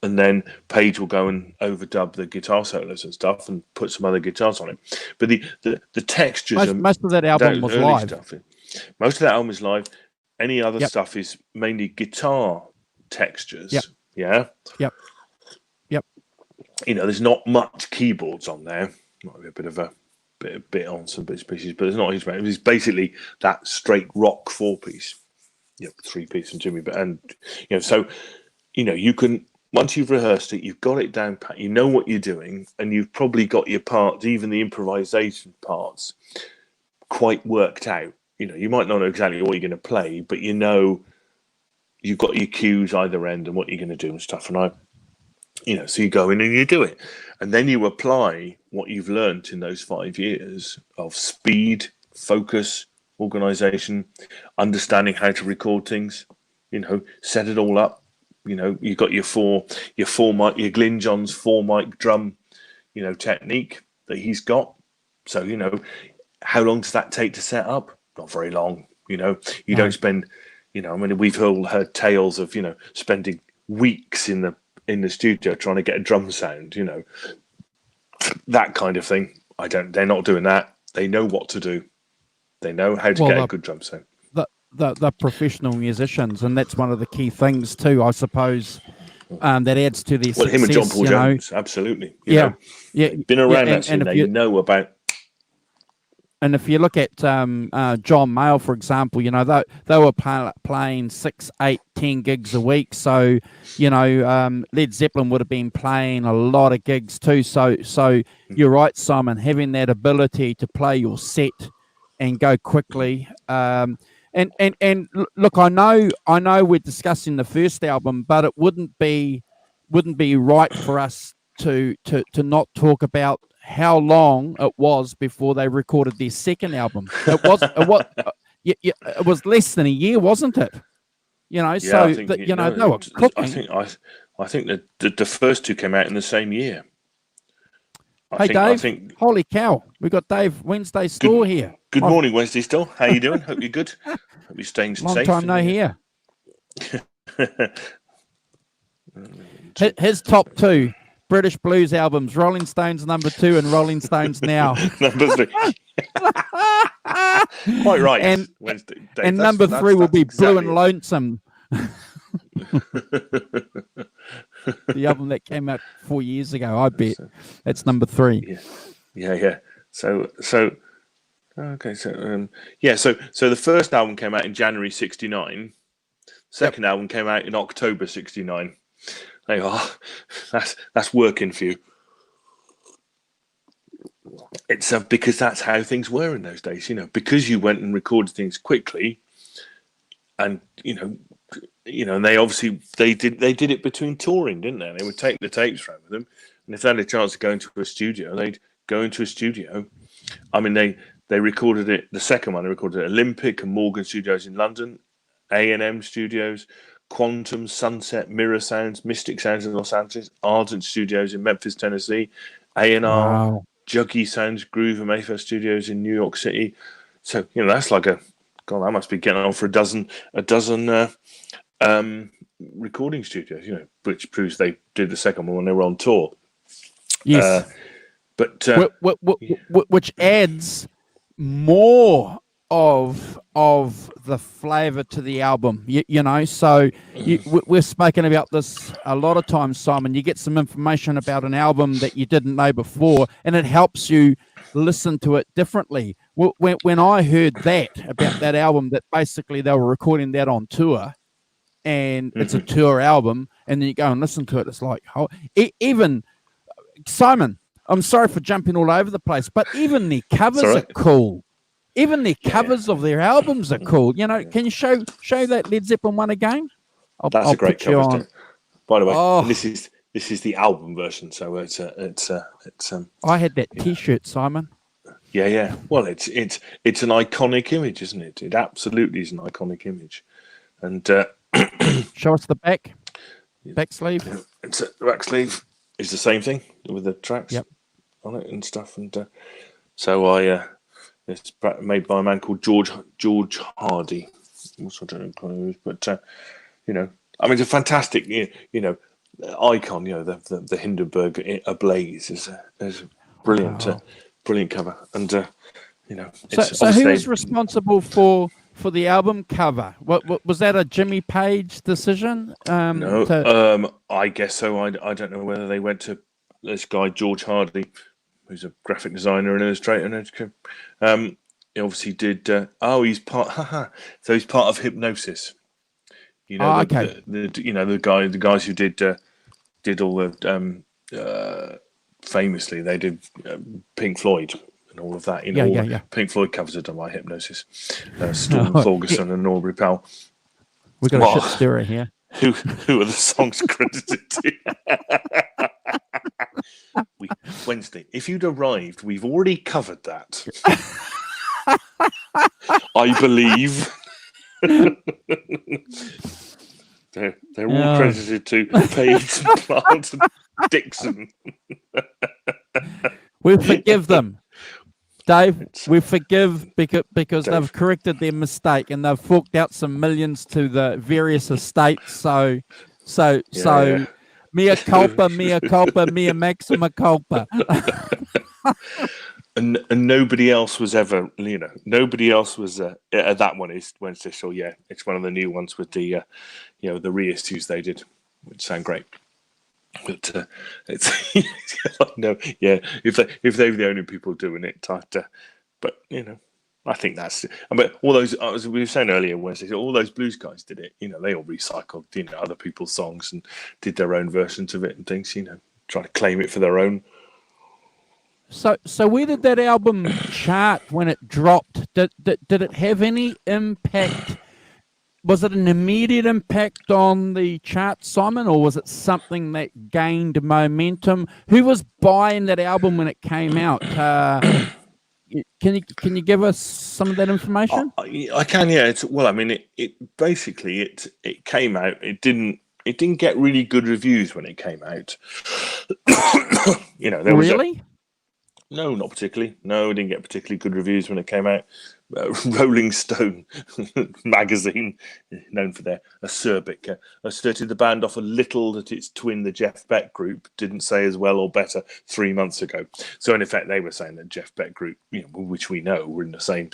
And then Page will go and overdub the guitar solos and stuff and put some other guitars on it. But the textures... Most of that album was live. Most of that album is live. Any other stuff is mainly guitar textures. Yep. Yeah? Yep. There's not much keyboards on there. Might be a bit of a bit on some bits and pieces, but there's not a huge amount. It's basically that straight rock 4-piece. 3-piece and Jimmy. And, so, you can... Once you've rehearsed it, you've got it down pat, you know what you're doing, and you've probably got your parts, even the improvisation parts, quite worked out. You might not know exactly what you're going to play, but you've got your cues either end and what you're going to do and stuff. And so you go in and you do it. And then you apply what you've learned in those 5 years of speed, focus, organization, understanding how to record things, set it all up. You've got your Glyn Johns 4-mic drum, technique that he's got. So, how long does that take to set up? Not very long. You don't spend, we've all heard tales of, spending weeks in the studio trying to get a drum sound, that kind of thing. They're not doing that. They know what to do. They know how to get a good drum sound. The professional musicians, and that's one of the key things too, I suppose, that adds to their success. Him and John Paul Jones, absolutely. Been around that scene, they know about. And if you look at John Mayall, for example, they were playing 6, 8, 10 gigs a week. So, Led Zeppelin would have been playing a lot of gigs too. So you're right, Simon, having that ability to play your set and go quickly. Look, I know we're discussing the first album, but it wouldn't be right for us to not talk about how long it was before they recorded their second album. It was less than a year, wasn't it? You know, Yeah, so I think that, you know, no. they were cooking. I think that the first two came out in the same year. Hey, Dave. Holy cow. We got Dave Wednesday Store here. Good morning, Wednesday Store. How you doing? Hope you're good. Hope you're staying safe. Long time no hear. His top two British blues albums: Rolling Stones #2 and Rolling Stones Now. #3. Quite right. And Wednesday, Dave, and #3 will be exactly Blue and Lonesome. The album that came out 4 years ago, I bet. That's #3. Yeah. So okay, so the first album came out in January '69. Second album came out in October '69. There you are. That's working for you. It's because that's how things were in those days, you know. Because you went and recorded things quickly, and you know, and they did it between touring, didn't they? They would take the tapes around with them, and if they had a chance to go into a studio, they'd go into a studio. I mean, they recorded it. The second one, they recorded it at Olympic and Morgan Studios in London, A&M Studios, Quantum, Sunset, Mirror Sounds, Mystic Sounds in Los Angeles, Ardent Studios in Memphis, Tennessee, A&R, Juggy Sounds, Groove and Mayfair Studios in New York City. So that's like that must be getting on for a dozen recording studios, which proves they did the second one when they were on tour. Yes, which adds more of the flavor to the album, so we've spoken about this a lot of times, Simon. You get some information about an album that you didn't know before, and it helps you listen to it differently. When I heard about that album, that basically they were recording that on tour, and it's a tour album, and then you go and listen to it, it's like, even Simon, I'm sorry for jumping all over the place, but even the covers are cool. Even the covers of their albums are cool. Can you show that Led Zeppelin one again? That's a great cover. By the way, this is the album version, so it's. I had that T-shirt, Simon. Yeah. Well, it's an iconic image, isn't it? It absolutely is an iconic image, and show us the back sleeve. The back sleeve is the same thing with the tracks on it and stuff, and so it's made by a man called George Hardy. I don't know who it is, but I mean, it's a fantastic, icon. The Hindenburg Ablaze is a brilliant, brilliant cover, and So who's responsible for the album cover? What was that, a Jimmy Page decision? No, I guess so. I don't know whether they went to this guy George Hardy, who's a graphic designer and illustrator, and he obviously did. He's part. So he's part of Hypnosis. Okay. The guys who did all the famously they did Pink Floyd and all of that. Yeah. Pink Floyd covers are done by Hypnosis. Storm Thorgerson and Aubrey Powell. We've got a shit stirrer here. Who are the songs credited to? Wednesday, if you'd arrived, we've already covered that. I believe. They're all credited to Page, Plant, and Dixon. We forgive them, Dave. We forgive because they've corrected their mistake and they've forked out some millions to the various estates. So, mea culpa, mea maxima culpa. And nobody else was ever, nobody else was. That one is Wednesday. So it's one of the new ones with the, the reissues they did, which sound great. But it's if they were the only people doing it, but I think that's. But all those, as we were saying earlier, Wednesday, all those blues guys did it. They all recycled, other people's songs and did their own versions of it and things. Try to claim it for their own. So where did that album chart when it dropped? Did it have any impact? Was it an immediate impact on the chart, Simon, or was it something that gained momentum? Who was buying that album when it came out? Can you give us some of that information? I can, yeah. Well, I mean, it basically it came out. It didn't get really good reviews when it came out. There was really. No, not particularly. No, it didn't get particularly good reviews when it came out. Rolling Stone magazine, known for their acerbic, asserted the band offered little that its twin, the Jeff Beck Group, didn't say as well or better 3 months ago. So in effect, they were saying that Jeff Beck Group, which we know were in the same,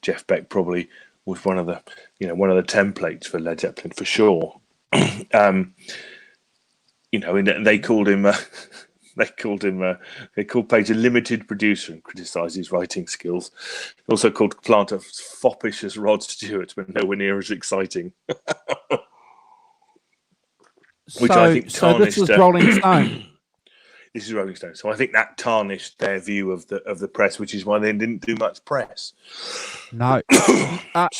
Jeff Beck probably was one of the templates for Led Zeppelin for sure. And they called him. They called Page a limited producer and criticised his writing skills. Also called Plant as foppish as Rod Stewart, but nowhere near as exciting. Which I think tarnished. So this is Rolling Stone. This is Rolling Stone. So I think that tarnished their view of the press, which is why they didn't do much press. No.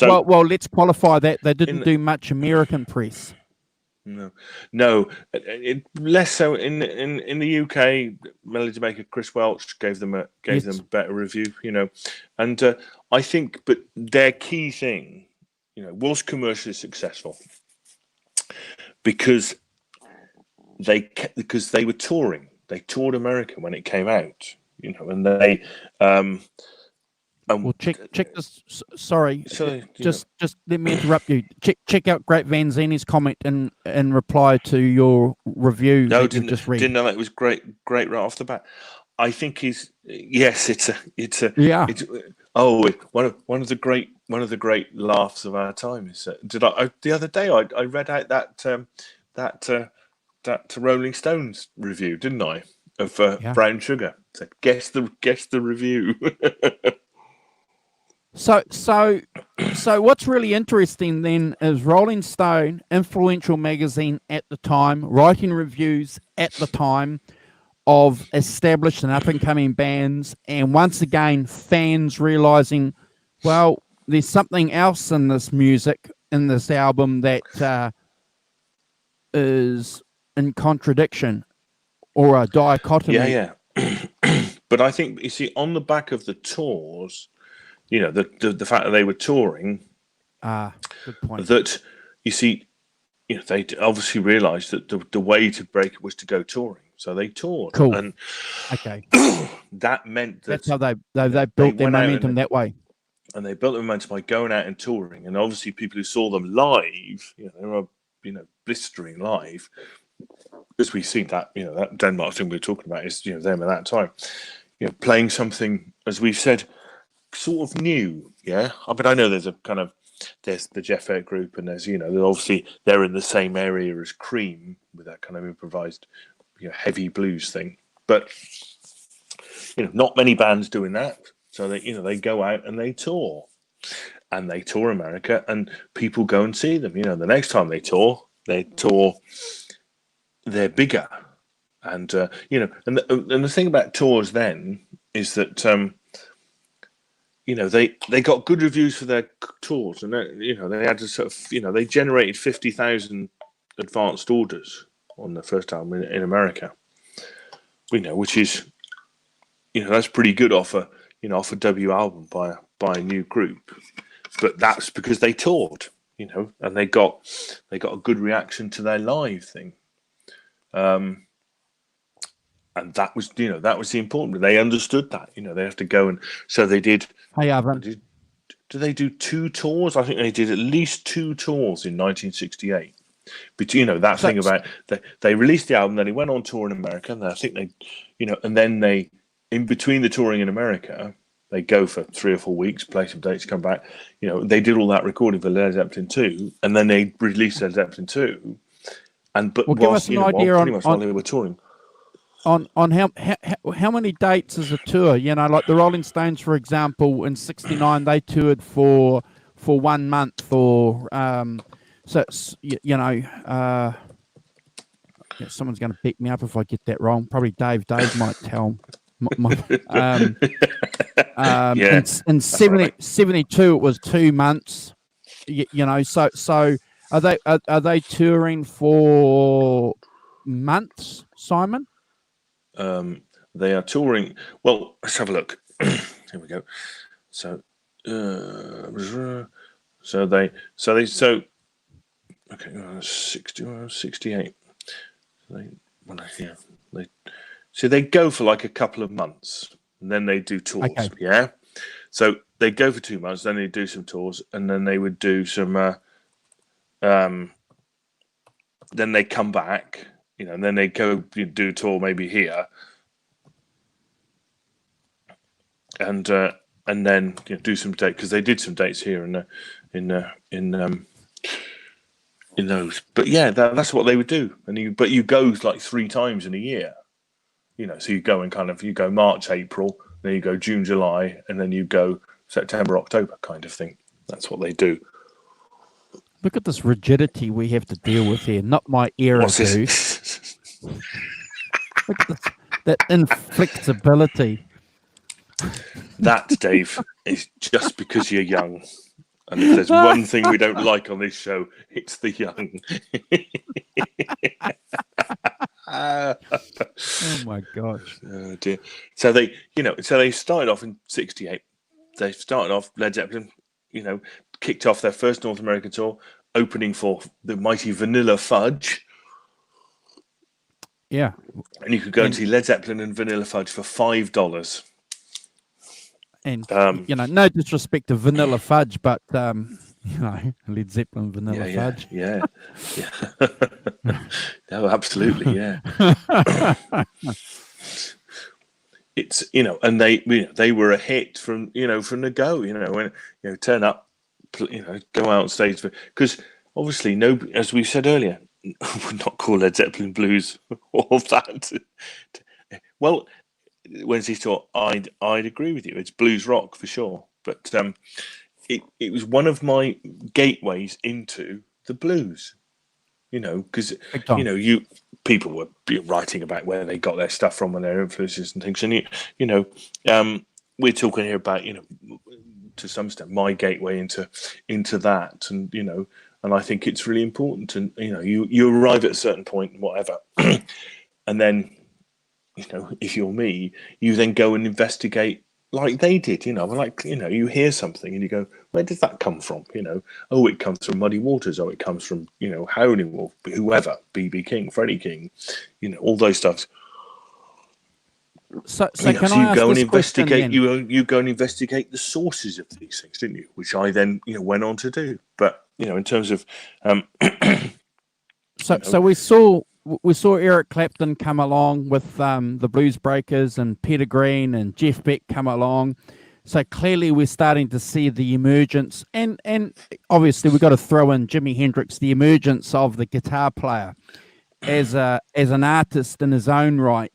Well, let's qualify that. They didn't do much American press. No. Less so in the UK. Melody maker Chris Welch gave them a better review, and I think, but their key thing, was commercially successful because they were touring. They toured America when it came out, and they. Well, check this. Sorry, just let me interrupt you. Check out Great Van Zani's comment in reply to your review. No, just read. Didn't know that. It was great right off the bat. I think it's one of the great laughs of our time is the other day I read out that Rolling Stones review, didn't I, of Brown Sugar? Said guess the review. So what's really interesting then is Rolling Stone, influential magazine at the time, writing reviews at the time of established and up-and-coming bands, and once again, fans realizing, well, there's something else in this music, in this album that is in contradiction or a dichotomy. Yeah. But I think, you see, on the back of the tours, the fact that they were touring, good point. that, you see, they obviously realised that the way to break it was to go touring. So they toured. Cool. And okay. That meant that... That's how they built their momentum that way. And they built their momentum by going out and touring. And obviously people who saw them live, they were, blistering live. As we've seen that, that Denmark thing we were talking about is, them at that time. Playing something, as we've said, sort of new, yeah. I mean, I know there's the Jeff Beck Group, and there's obviously they're in the same area as Cream with that kind of improvised, heavy blues thing. But not many bands doing that. So they go out and they tour America, and people go and see them. The next time they tour, they're bigger, and and the thing about tours then is that. They got good reviews for their tours, and they had to sort of, they generated 50,000 advanced orders on the first album in America. Which is, that's pretty good off a debut album by a new group, but that's because they toured, and they got a good reaction to their live thing. And that was the important. They understood that, they have to go, and so they did. Hey, Evan. Did they do 2 tours? I think they did at least 2 tours in 1968. But that thing about they released the album, then they went on tour in America, and I think they, and then they, in between the touring in America, they go for 3 or 4 weeks, play some dates, come back. They did all that recording for Led Zeppelin 2, and then they released Led Zeppelin 2. Give us an idea while they were touring. On how many dates is a tour? Like the Rolling Stones, for example, in '69 they toured for 1 month, or someone's going to pick me up if I get that wrong. Probably Dave might tell Yeah, In that's all right. 72, it was 2 months. So are they touring for months, Simon? They are touring. Well, let's have a look. Here we go. So, okay, 68. They go for like a couple of months, and then they do tours. Okay. Yeah. So they go for 2 months, then they do some tours, and then they would do some. Then they come back, and then they go do a tour maybe here, and then do some dates, because they did some dates here in those. But yeah, that's what they would do, but you go like 3 times in a year, so you go and you go March, April, then you go June, July, and then you go September, October, kind of thing. That's what they do. Look at this rigidity we have to deal with here. Not my era, What's dude. this? Look at this, that inflexibility. That, Dave, is just because you're young. And if there's one thing we don't like on this show, it's the young. Oh my gosh. Oh dear. So they started off in 68. They started off, Led Zeppelin, kicked off their first North American tour, opening for the mighty Vanilla Fudge. Yeah. And you could go and see Led Zeppelin and Vanilla Fudge for $5. And no disrespect to Vanilla Fudge, but Led Zeppelin Vanilla Fudge. Yeah. No, absolutely, yeah. It's and they were a hit from the go. When turn up, go out on stage, because obviously as we said earlier, would not call Led Zeppelin blues or that. Well, Wednesday's tour, I'd agree with you. It's blues rock for sure, but it was one of my gateways into the blues. Because people were writing about where they got their stuff from and their influences and things, and we're talking here about to some extent my gateway into that, and I think it's really important. And you arrive at a certain point, whatever, and then if you're me, you then go and investigate like they did. You hear something and you go, where does that come from? Oh, it comes from Muddy Waters. Oh, it comes from Howling Wolf, whoever, BB King, Freddie King, all those stuff. So can I ask this question? You go and investigate the sources of these things, didn't you? Which I then went on to do. But in terms of so we saw Eric Clapton come along with the Blues Breakers, and Peter Green and Jeff Beck come along. So clearly we're starting to see the emergence, and obviously we've got to throw in Jimi Hendrix, the emergence of the guitar player as an artist in his own right.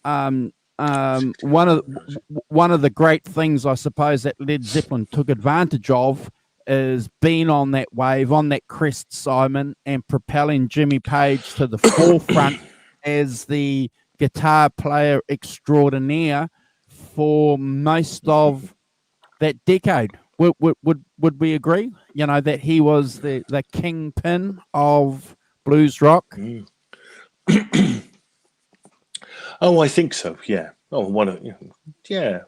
One of the great things, I suppose, that Led Zeppelin took advantage of is being on that wave, on that crest, Simon, and propelling Jimmy Page to the forefront as the guitar player extraordinaire for most of that decade. Would we agree? That he was the kingpin of blues rock. Oh, I think so. Yeah. Oh, one of yeah.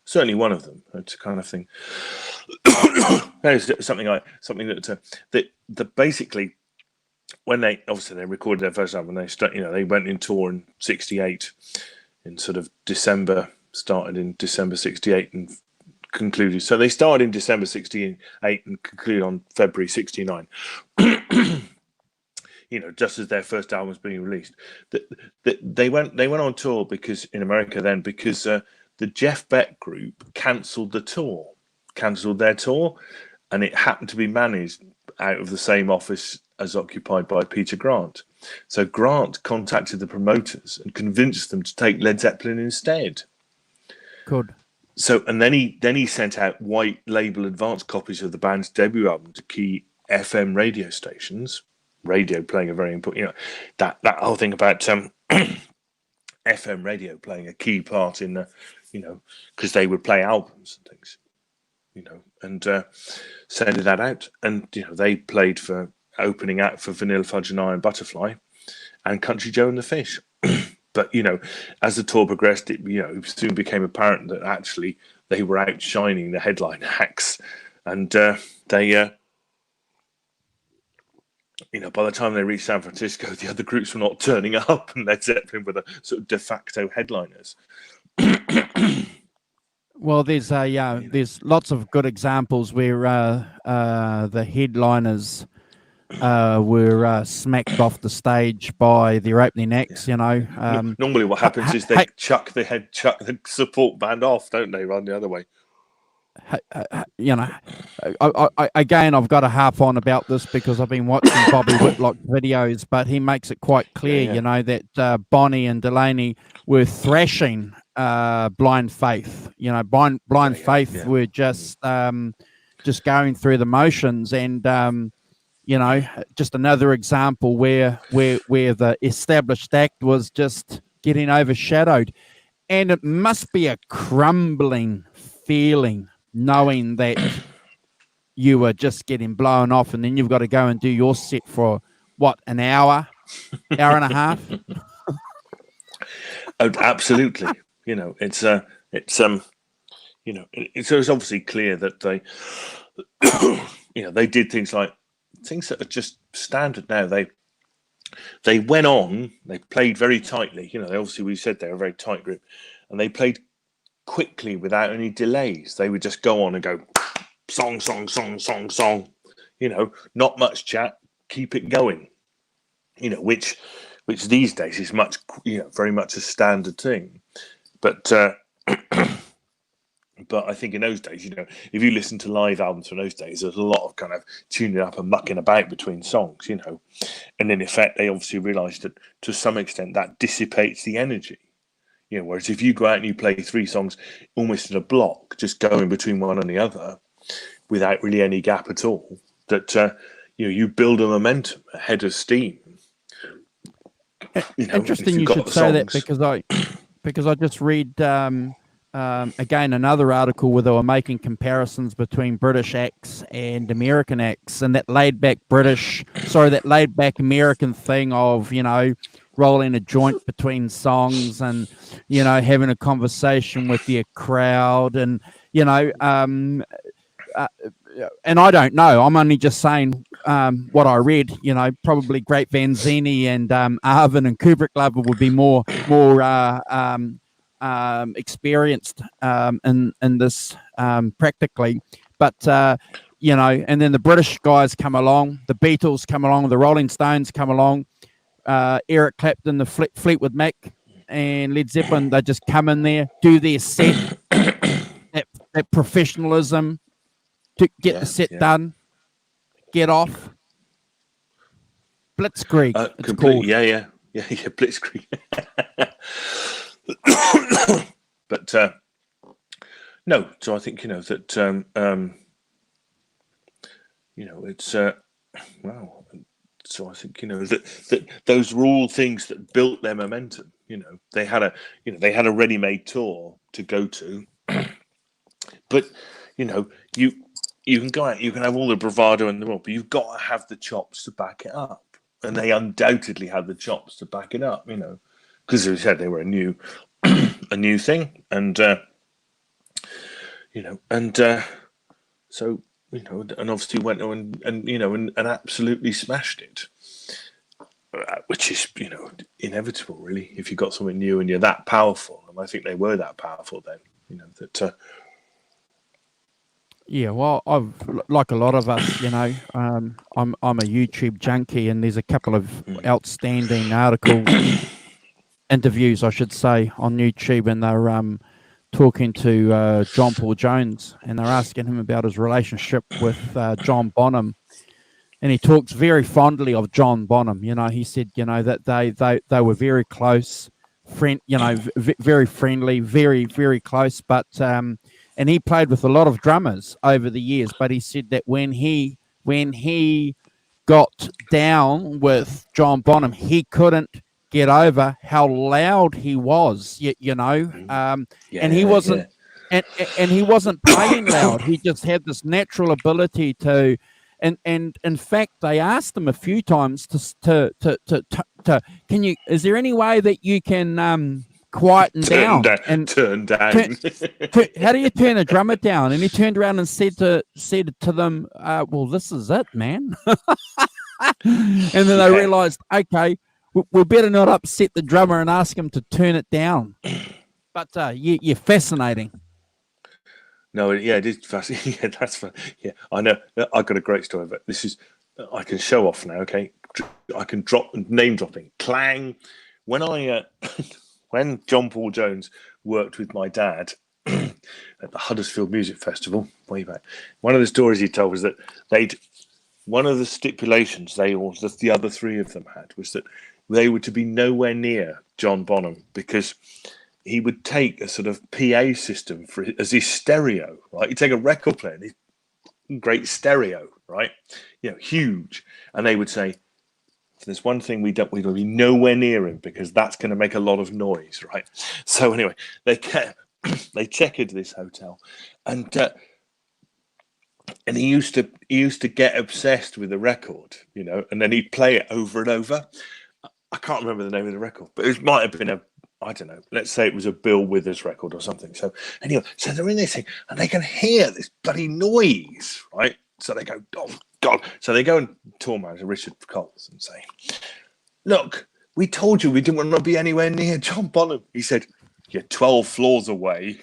Certainly one of them. It's a kind of thing. There's something that basically, when they recorded their first album, they went in tour in '68 in sort of December, started in December '68 and concluded. So they started in December '68 and concluded on February '69. Just as their first album was being released, they went on tour because in America then, because the Jeff Beck group cancelled their tour, and it happened to be managed out of the same office as occupied by Peter Grant. So Grant contacted the promoters and convinced them to take Led Zeppelin instead. Good. So, and then he sent out white label advance copies of the band's debut album to key FM radio stations. Radio playing a very important, that whole thing about FM radio playing a key part in the, because they would play albums and things, and sending that out. And they played for opening act for Vanilla Fudge and Iron Butterfly and Country Joe and the Fish. But as the tour progressed, it soon became apparent that actually they were outshining the headline acts, and they. By the time they reached San Francisco, the other groups were not turning up, and Led Zeppelin were the sort of de facto headliners. Well, there's lots of good examples where the headliners were smacked off the stage by their opening acts. Normally, what happens is they chuck the support band off, don't they? Run the other way. Again, I've got to harp on about this because I've been watching Bobby Whitlock videos, but he makes it quite clear, that Bonnie and Delaney were thrashing Blind Faith. Blind Faith were just going through the motions, and just another example where the established act was just getting overshadowed, and it must be a crumbling feeling knowing that you were just getting blown off, and then you've got to go and do your set for an hour and a half. Oh, absolutely. It's obviously clear that they, they did things that are just standard now. They went on. They played very tightly. We said they're a very tight group, and they played quickly without any delays. They would just go on and go song, song, song, song, song. Not much chat. Keep it going. Which these days is much, very much a standard thing. But but I think in those days, if you listen to live albums from those days, there's a lot of kind of tuning up and mucking about between songs, and in effect, they obviously realised that to some extent that dissipates the energy. Whereas if you go out and you play 3 songs almost in a block, just going between one and the other, without really any gap at all, that you build a momentum, a head of steam. Interesting you should say that, because I just read again another article where they were making comparisons between British acts and American acts, and that laid back American thing of rolling a joint between songs and having a conversation with your crowd, and and I don't know, I'm only just saying what I read. Probably Great Vanzini and Arvin and Kubrick Lover would be more experienced in this practically, but and then the British guys come along, the Beatles come along, the Rolling Stones come along, Eric Clapton, the Fleetwood Mac, and Led Zeppelin. They just come in there, do their set, that professionalism to get the set done, get off. Blitzkrieg. Completely. Yeah. Blitzkrieg. But no, so I think that it's wow. So I think that those were all things that built their momentum. They had a ready-made tour to go to, but you can go out, you can have all the bravado in the world, but you've got to have the chops to back it up, and they undoubtedly had the chops to back it up. Because as we said, they were a new thing, and so. And obviously went on and absolutely smashed it, which is, inevitable, really, if you've got something new and you're that powerful. And I think they were that powerful then, that. Yeah, well, I've, like a lot of us, I'm a YouTube junkie, and there's a couple of outstanding interviews, I should say, on YouTube, and they're talking to John Paul Jones, and they're asking him about his relationship with John Bonham, and he talks very fondly of John Bonham. He said, that they were very close, very friendly, very, very close. But and he played with a lot of drummers over the years. But he said that when he got down with John Bonham, he couldn't get over how loud he was. You know, and he wasn't. And he wasn't playing loud. He just had this natural ability to, and in fact, they asked him a few times to can you? Is there any way that you can quieten down? And turn down. how do you turn a drummer down? And he turned around and said to them, "Well, this is it, man." And then they realised, okay, we better not upset the drummer and ask him to turn it down. But you're fascinating. No, yeah, it is fascinating. Yeah, that's fun. Yeah, I know. I got a great story, but this is I can show off now. Okay, I can drop name dropping. Clang. When I when John Paul Jones worked with my dad at the Huddersfield Music Festival way back, one of the stories he told was that one of the stipulations the other three of them had was that they were to be nowhere near John Bonham because he would take a sort of PA system as his stereo, right? He'd take a record player, and his great stereo, right? Huge. And they would say, there's one thing we'll be nowhere near him because that's going to make a lot of noise, right? So anyway, they checkered this hotel, and he used to get obsessed with the record, and then he'd play it over and over. I can't remember the name of the record, but it might have been I don't know, let's say it was a Bill Withers record or something. So anyway, so they're in this thing and they can hear this bloody noise, right? So they go, oh God. So they go and tour manager Richard Coles and say, look, we told you we didn't want to be anywhere near John Bonham. He said, you're 12 floors away.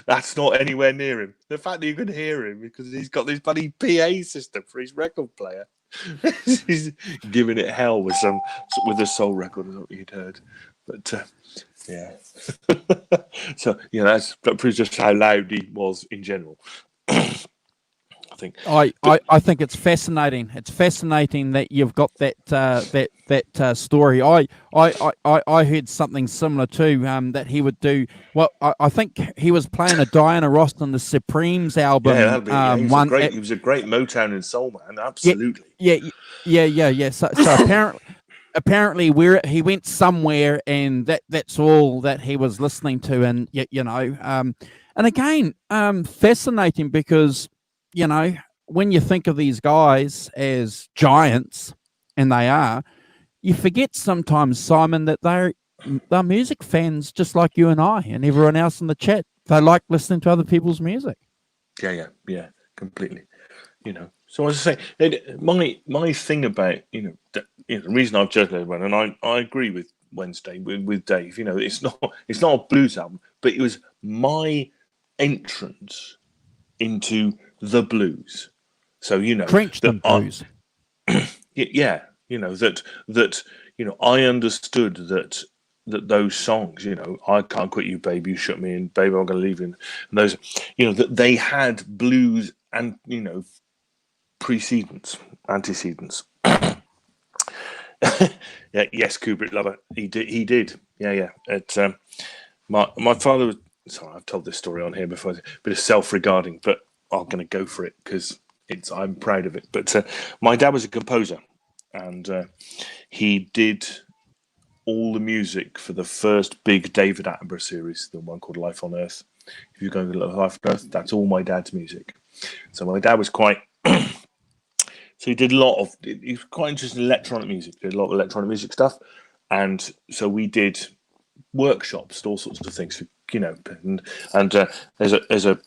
That's not anywhere near him. The fact that you can hear him because he's got this bloody PA system for his record player. He's giving it hell with the soul record, is what you'd heard. But yeah. So that proves just how loud he was in general. I think. I think it's fascinating. It's fascinating that you've got that story. I heard something similar too. That he would do. Well, I think he was playing a Diana Ross on the Supremes album. Yeah, he was a great Motown and soul man. Absolutely. Yeah. So apparently he went somewhere, and that's all that he was listening to, and and again, fascinating because. When you think of these guys as giants, and they are, you forget sometimes, Simon, that they're music fans just like you and I and everyone else in the chat. They like listening to other people's music. Yeah, completely. So as I say, my thing about the reason I've judged everyone, and I agree with Wednesday with Dave. It's not a blues album, but it was my entrance into the blues. So Trench the blues. That I understood that those songs, I Can't Quit You, Baby, You Shut Me In, Baby, I'm Gonna Leave You, and those, that they had blues and antecedents. Yeah, yes, Kubrick lover. He did. Yeah. My father was. Sorry, I've told this story on here before. A bit of self-regarding, but I'm going to go for it because I'm proud of it. But my dad was a composer, and he did all the music for the first big David Attenborough series, the one called Life on Earth. If you go to Life on Earth, that's all my dad's music. So my dad was quite. So he did a lot of. He was quite interested in electronic music. Did a lot of electronic music stuff, and so we did workshops, all sorts of things. And there's a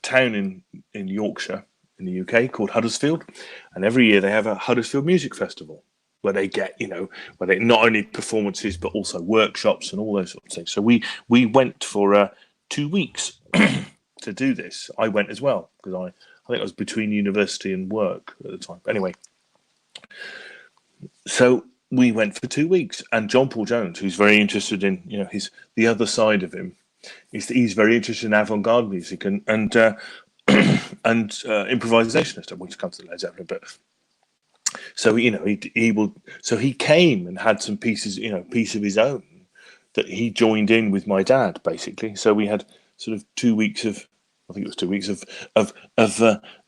town in Yorkshire in the UK called Huddersfield, and every year they have a Huddersfield Music Festival where they get where they not only performances but also workshops and all those sorts of things. So we went for 2 weeks to do this. I went as well because I think I was between university and work at the time. Anyway, so we went for 2 weeks, and John Paul Jones, who's very interested in the other side of him, he's very interested in avant-garde music and improvisation and stuff, which comes to Led Zeppelin. But so he came and had some pieces, piece of his own that he joined in with my dad, basically. So we had sort of 2 weeks of I think it was 2 weeks of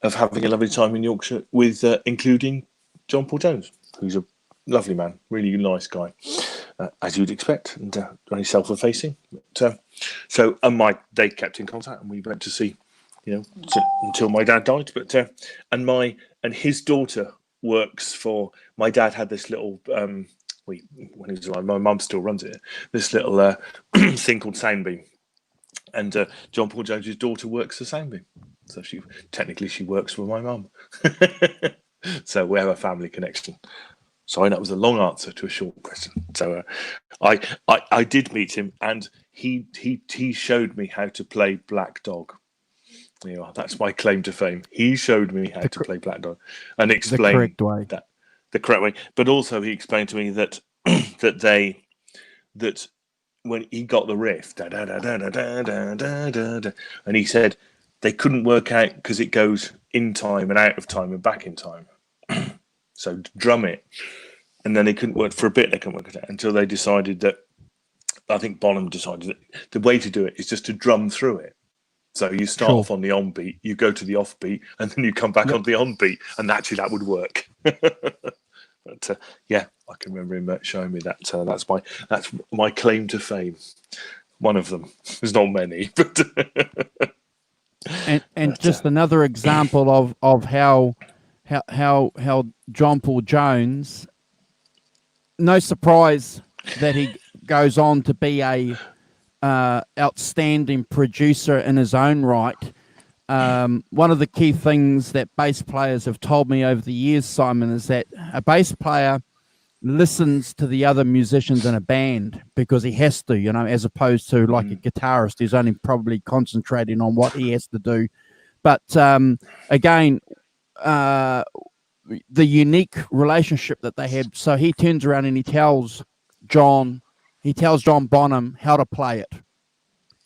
having a lovely time in Yorkshire with including John Paul Jones, who's a lovely man, really nice guy, as you'd expect, and very self-effacing. So they kept in contact, and we went to see, until my dad died. But and his daughter works for my dad. Had this little when he was alive, my mum still runs it. This little thing called Soundbeam, and John Paul Jones's daughter works for Soundbeam. So she works for my mum. So we have a family connection. Sorry, that was a long answer to a short question. So I did meet him, and he showed me how to play Black Dog. That's my claim to fame. He showed me how to play Black Dog and explained the correct way. But also he explained to me that that when he got the riff, da, da, da, da, da, da, da, da, da, and he said they couldn't work out because it goes in time and out of time and back in time. So drum it, and then they couldn't work for a bit. They couldn't work it out until they decided that. I think Bonham decided that the way to do it is just to drum through it. So you start off on the on beat, you go to the off beat, and then you come back on the on beat, and actually that would work. But I can remember him showing me that. That's my claim to fame. One of them. There's not many, but and just another example of how John Paul Jones. No surprise that he goes on to be a outstanding producer in his own right. One of the key things that bass players have told me over the years, Simon, is that a bass player listens to the other musicians in a band because he has to, as opposed to like a guitarist who's only probably concentrating on what he has to do. But again, the unique relationship that they had. So he turns around and he tells John Bonham how to play it.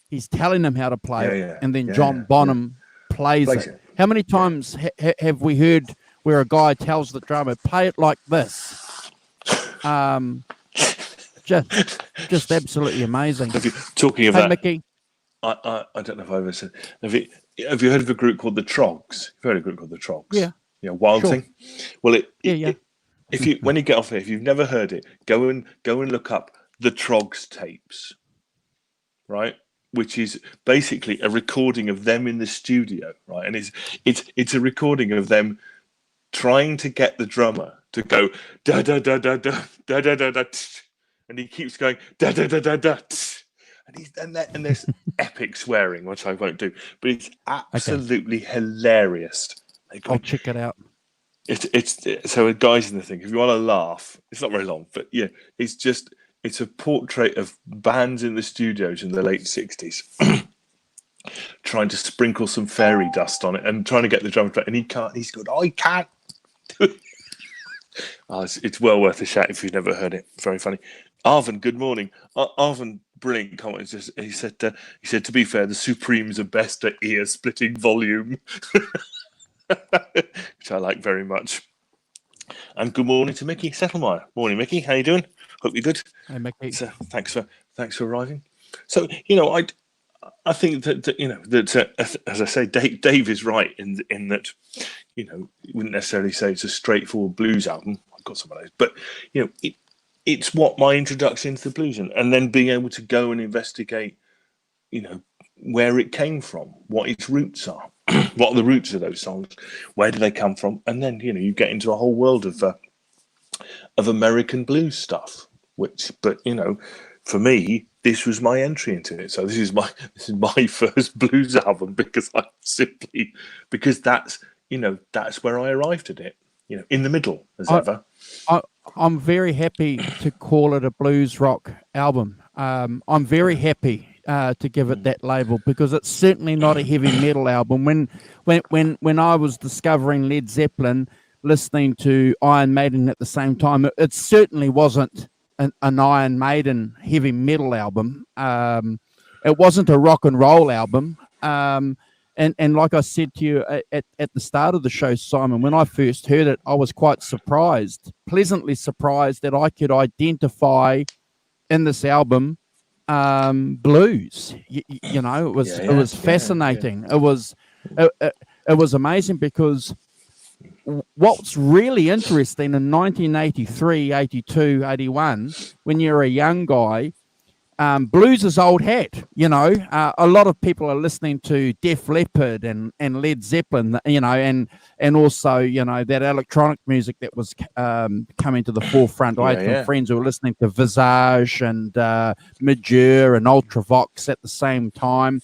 He's telling him how to play it, and then John Bonham plays it. How many times have we heard where a guy tells the drummer, play it like this? Just absolutely amazing. Talking about Mickey, I don't know if I've ever said. Have you heard of a group called the Trogs? You've heard of a group called the Trogs? Yeah. Wild Thing. Well, yeah. If you when you get off here, if you've never heard it, go and look up the Trogs tapes, right? Which is basically a recording of them in the studio, right? And it's a recording of them trying to get the drummer to go da da da da da da da da da, and he keeps going da da da da da, and there's epic swearing, which I won't do, but it's absolutely hilarious. I'll check it out. It's so guys in the thing. If you want to laugh, it's not very long, but yeah, it's a portrait of bands in the studios in the late 60s trying to sprinkle some fairy dust on it and trying to get the drummer, and he can't. He's going, I can't do it. It's well worth a shout if you've never heard it. Very funny. Arvin, good morning. Arvin, brilliant comment. He said, to be fair, the Supremes are best at ear-splitting volume. Which I like very much. And good morning to Mickey Settlemire. Morning, Mickey. How you doing? Hope you're good. Hey, Mickey. So, thanks for arriving. So I think that as I say, Dave is right in that you wouldn't necessarily say it's a straightforward blues album. I've got some of those, but it's what my introduction to the blues and then being able to go and investigate, where it came from, what its roots are. What are the roots of those songs? Where do they come from? And then you get into a whole world of American blues stuff. But for me, this was my entry into it. So this is my first blues album because that's where I arrived at it. In the middle as ever. I'm very happy to call it a blues rock album. I'm very happy to give it that label because it's certainly not a heavy metal album. When I was discovering Led Zeppelin, listening to Iron Maiden at the same time, it certainly wasn't an Iron Maiden heavy metal album. It wasn't a rock and roll album. And like I said to you at the start of the show, Simon, when I first heard it, I was quite pleasantly surprised that I could identify in this album blues. You know, it was fascinating. It was amazing because what's really interesting in 1983, 82, 81, when you're a young guy, blues is old hat. You know, a lot of people are listening to Def Leppard and Led Zeppelin. You know, and also, you know, that electronic music that was coming to the forefront. I had some friends who were listening to Visage and Midge and Ultravox at the same time.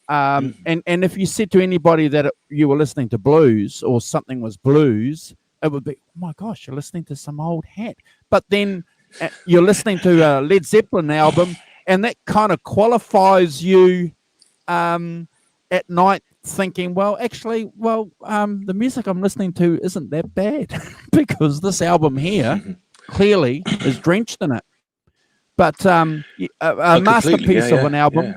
And if you said to anybody that you were listening to blues or something was blues, it would be, oh my gosh, you're listening to some old hat. But then you're listening to a Led Zeppelin album, and that kind of qualifies you at night, thinking, well, actually, the music I'm listening to isn't that bad because this album here clearly is drenched in it. But a masterpiece of an album,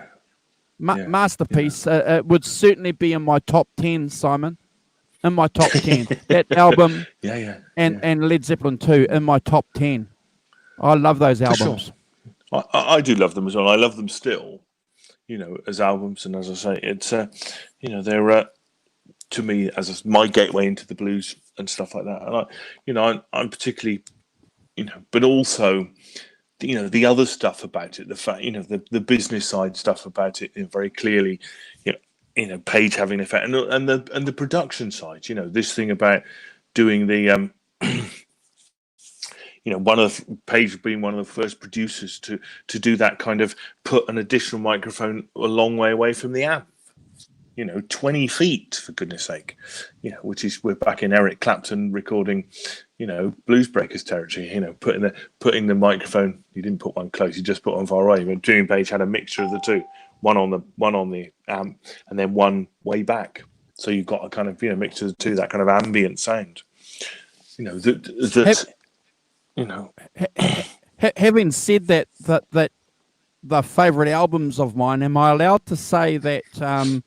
masterpiece, would certainly be in my top 10, Simon. In my top 10. That album and Led Zeppelin 2 in my top 10. I love those albums. Sure. I do love them as well. I love them still, you know, as albums. And as I say, it's, you know, they're, to me, as my gateway into the blues and stuff like that. And I'm particularly, you know, but also, you know, the other stuff about it, the fact, you know, the business side stuff about it, you know, very clearly, you know, Page having an effect, and the production side, you know, this thing about doing the, you know, Page being one of the first producers to do that kind of put an additional microphone a long way away from the amp, you know, 20 feet, for goodness sake, you know, which is, we're back in Eric Clapton recording, you know, Blues Breakers territory, you know, putting the microphone, you didn't put one close, you just put one far away. But Jimmy Page had a mixture of the two, one on the amp and then one way back. So you've got a kind of, you know, mixture of the two, that kind of ambient sound, you know, you know. Having said that the favourite albums of mine, am I allowed to say that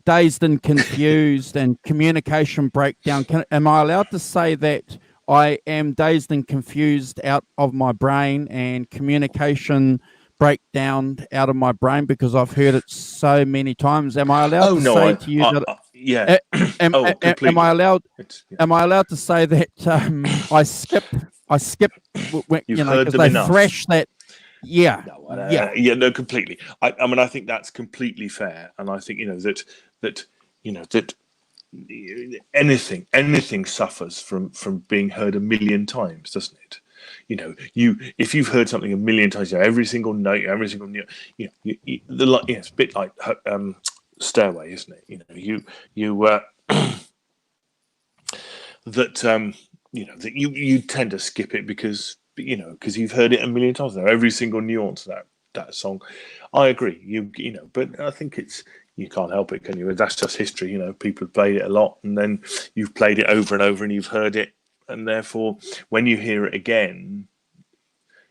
Dazed and Confused and Communication Breakdown, am I allowed to say that I am dazed and confused out of my brain and Communication Breakdown out of my brain because I've heard it so many times? Am I allowed to say to you that? Yeah. Am I allowed? Am I allowed to say that I skip? You know, because they thrash that. Yeah. No, completely. I mean, I think that's completely fair, and I think, you know, that you know, that anything suffers from being heard a million times, doesn't it? You know, if you've heard something a million times, you know, every single note, every single, you know, it's a bit like Stairway, isn't it? You know, you that you know, that you tend to skip it because, you know, because you've heard it a million times now, every single nuance of that song. I agree, you know, but I think you can't help it, can you? That's just history, you know. People have played it a lot, and then you've played it over and over, and you've heard it, and therefore, when you hear it again,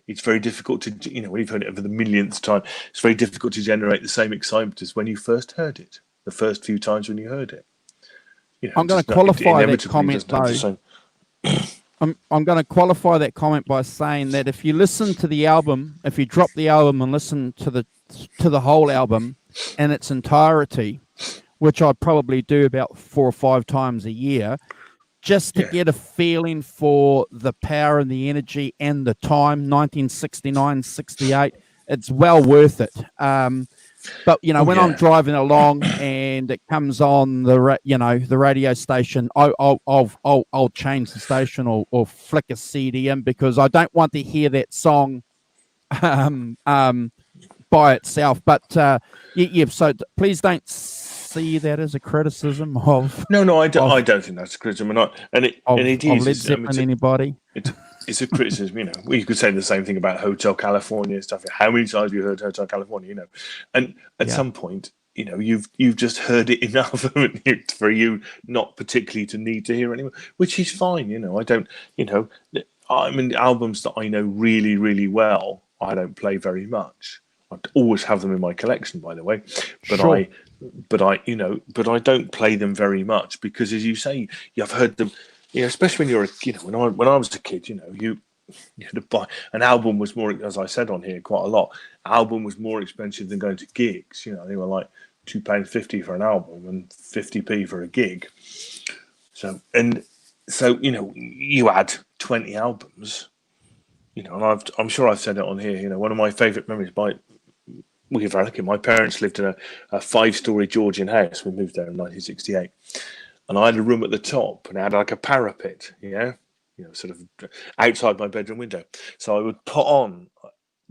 it's very difficult to, you know, when you've heard it over the millionth time, it's very difficult to generate the same excitement as when you first heard it, the first few times when you heard it. You know, I'm going to qualify that comment, though. I'm going to qualify that comment by saying that if you listen to the album, if you drop the album and listen to the whole album in its entirety, which I probably do about 4 or 5 times a year, just to get a feeling for the power and the energy and the time, 1969, 68, it's well worth it. But, you know, when I'm driving along and it comes on the radio station, I'll change the station or flick a CD in because I don't want to hear that song by itself. But so please don't see that as a criticism of. No, I don't think that's a criticism, and it is. Led Zeppelin, anybody? It's a criticism, you know. Well, you could say the same thing about Hotel California and stuff. How many times have you heard Hotel California? You know, and at some point, you know, you've just heard it enough for you not particularly to need to hear anymore, which is fine. You know, I don't. You know, I mean, albums that I know really, really well, I don't play very much. I always have them in my collection, by the way, but sure. but I don't play them very much because, as you say, you've heard them. You know, especially when you're when I was a kid, you know, to buy an album was more, as I said on here quite a lot. Album was more expensive than going to gigs. They were like £2.50 for an album and 50p for a gig. So you had 20 albums. And I'm sure I've said it on here. One of my favourite memories my parents lived in a 5-story Georgian house. We moved there in 1968, and I had a room at the top, and it had like a parapet, sort of outside my bedroom window. So I would put on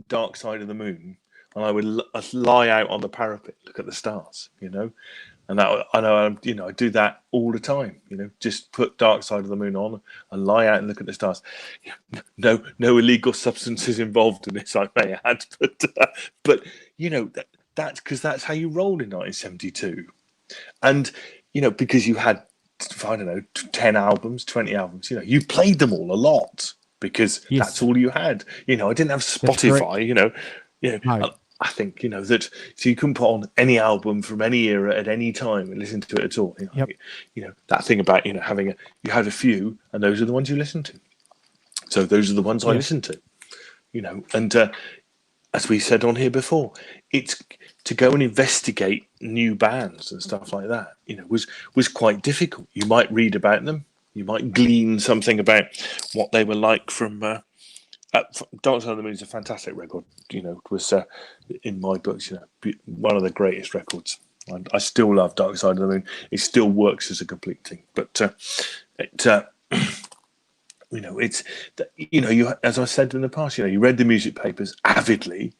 Dark Side of the Moon, and I would lie out on the parapet, look at the stars, And that, I know, I do that all the time. Just put Dark Side of the Moon on and lie out and look at the stars. No illegal substances involved in this, I may add, but that's because that's how you rolled in 1972, and because you had, I don't know, 10 albums, 20 albums. You played them all a lot because that's all you had. I didn't have Spotify. No. I think that, so you couldn't put on any album from any era at any time and listen to it at all. That thing about having you had a few, and those are the ones you listened to. So those are the ones I listened to. And as we said on here before, it's to go and investigate new bands and stuff like that. Was quite difficult. You might read about them, you might glean something about what they were like from. Dark Side of the Moon is a fantastic record. It was in my books, one of the greatest records. I still love Dark Side of the Moon. It still works as a complete thing. But it's you, as I said in the past, you read the music papers avidly,